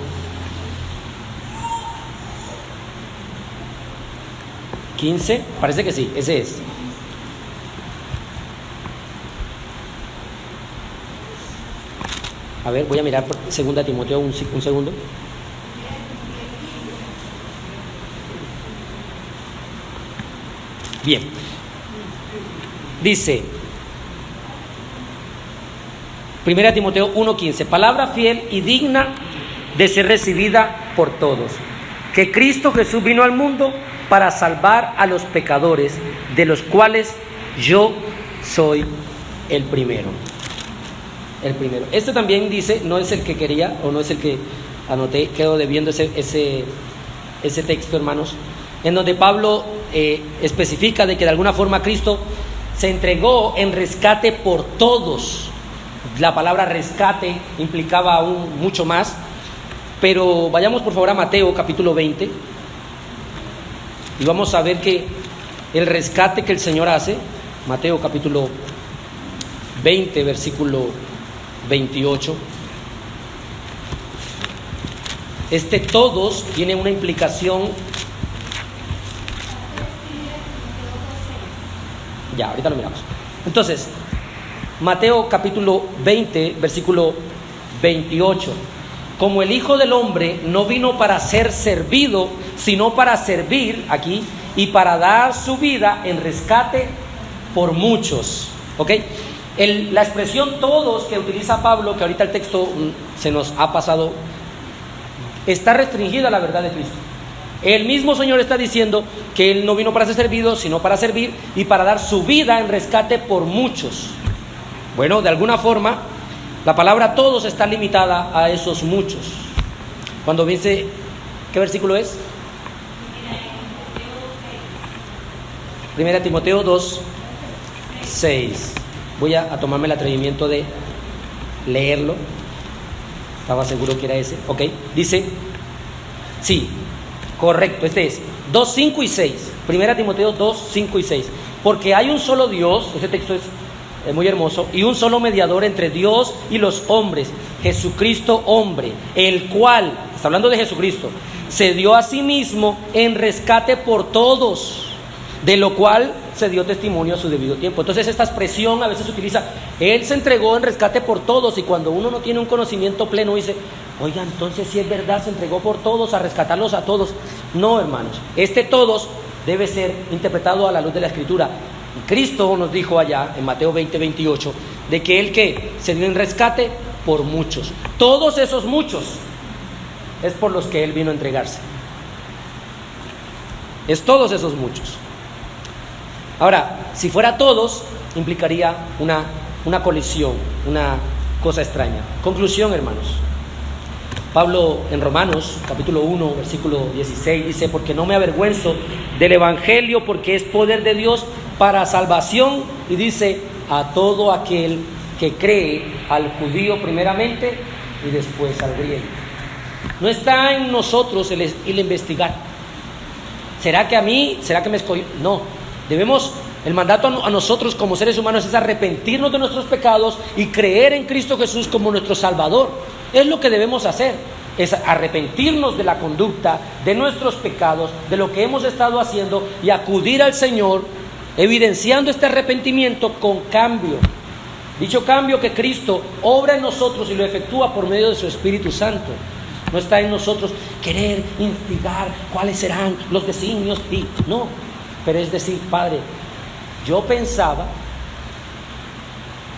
15, parece que sí, ese es. A ver, voy a mirar por segunda de Timoteo un segundo. Bien, dice Primera Timoteo 1:15, palabra fiel y digna de ser recibida por todos, que Cristo Jesús vino al mundo para salvar a los pecadores, de los cuales yo soy el primero. El primero. Este también dice, no es el que quería, o no es el que anoté, quedo debiendo ese texto, hermanos, en donde Pablo especifica de que de alguna forma Cristo se entregó en rescate por todos. La palabra rescate implicaba aún mucho más, pero vayamos por favor a Mateo capítulo 20 y vamos a ver que el rescate que el Señor hace, Mateo capítulo 20, versículo 28. Este todos tiene una implicación. Ya, ahorita lo miramos. Entonces, Mateo capítulo 20, versículo 28. Como el Hijo del Hombre no vino para ser servido, sino para servir, aquí, y para dar su vida en rescate por muchos. ¿Ok? La expresión todos que utiliza Pablo, que ahorita el texto se nos ha pasado, está restringida a la verdad de Cristo. El mismo Señor está diciendo que Él no vino para ser servido, sino para servir y para dar su vida en rescate por muchos. Bueno, de alguna forma, la palabra todos está limitada a esos muchos. Cuando dice, ¿qué versículo es? 1 Timoteo 2, 6. Voy a tomarme el atrevimiento de leerlo. Estaba seguro que era ese. Ok, dice, sí, correcto, este es 2, 5 y 6. 1 Timoteo 2, 5 y 6. Porque hay un solo Dios, ese texto es muy hermoso, y un solo mediador entre Dios y los hombres, Jesucristo hombre, el cual, está hablando de Jesucristo, se dio a sí mismo en rescate por todos, de lo cual se dio testimonio a su debido tiempo. Entonces esta expresión a veces se utiliza, Él se entregó en rescate por todos, y cuando uno no tiene un conocimiento pleno dice, oiga, entonces si es verdad, se entregó por todos, a rescatarlos a todos. No, hermanos, este todos debe ser interpretado a la luz de la Escritura. Cristo nos dijo allá en Mateo 20, 28, de que Él que se dio en rescate por muchos. Todos esos muchos es por los que Él vino a entregarse. Es todos esos muchos. Ahora, si fuera todos, implicaría una colisión, una cosa extraña. Conclusión, hermanos. Pablo en Romanos, capítulo 1, versículo 16, dice, porque no me avergüenzo del Evangelio, porque es poder de Dios para salvación, y dice, a todo aquel que cree, al judío primeramente, y después al griego. No está en nosotros el investigar. ¿Será que a mí? ¿Será que me escogí? No. El mandato a nosotros como seres humanos es arrepentirnos de nuestros pecados y creer en Cristo Jesús como nuestro Salvador. Es lo que debemos hacer, es arrepentirnos de la conducta, de nuestros pecados, de lo que hemos estado haciendo y acudir al Señor, evidenciando este arrepentimiento con cambio. Dicho cambio que Cristo obra en nosotros y lo efectúa por medio de su Espíritu Santo. No está en nosotros querer instigar cuáles serán los designios y no, pero es decir, Padre, yo pensaba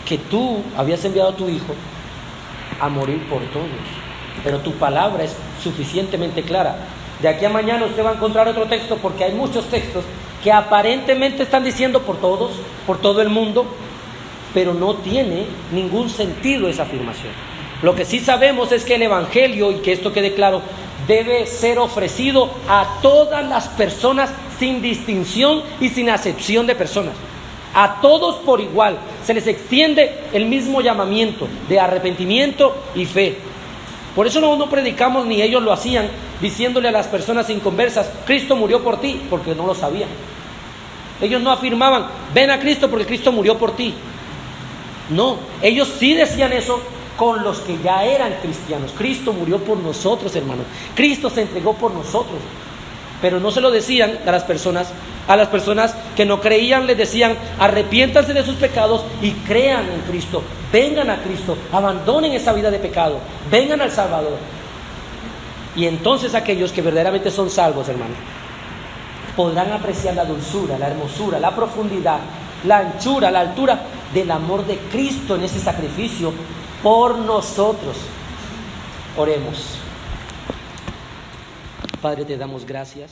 que tú habías enviado a tu Hijo a morir por todos, pero tu palabra es suficientemente clara. De aquí a mañana usted va a encontrar otro texto, porque hay muchos textos que aparentemente están diciendo por todos, por todo el mundo, pero no tiene ningún sentido esa afirmación. Lo que sí sabemos es que el Evangelio, y que esto quede claro, debe ser ofrecido a todas las personas sin distinción y sin acepción de personas. A todos por igual se les extiende el mismo llamamiento de arrepentimiento y fe. Por eso no predicamos, ni ellos lo hacían, diciéndole a las personas inconversas, Cristo murió por ti, porque no lo sabían. Ellos no afirmaban, ven a Cristo porque Cristo murió por ti. No, ellos sí decían eso con los que ya eran cristianos. Cristo murió por nosotros, hermanos. Cristo se entregó por nosotros. Pero no se lo decían a las personas que no creían. Les decían, arrepiéntanse de sus pecados y crean en Cristo. Vengan a Cristo, abandonen esa vida de pecado, vengan al Salvador. Y entonces aquellos que verdaderamente son salvos, hermanos, podrán apreciar la dulzura, la hermosura, la profundidad, la anchura, la altura del amor de Cristo en ese sacrificio por nosotros. Oremos. Padre, te damos gracias.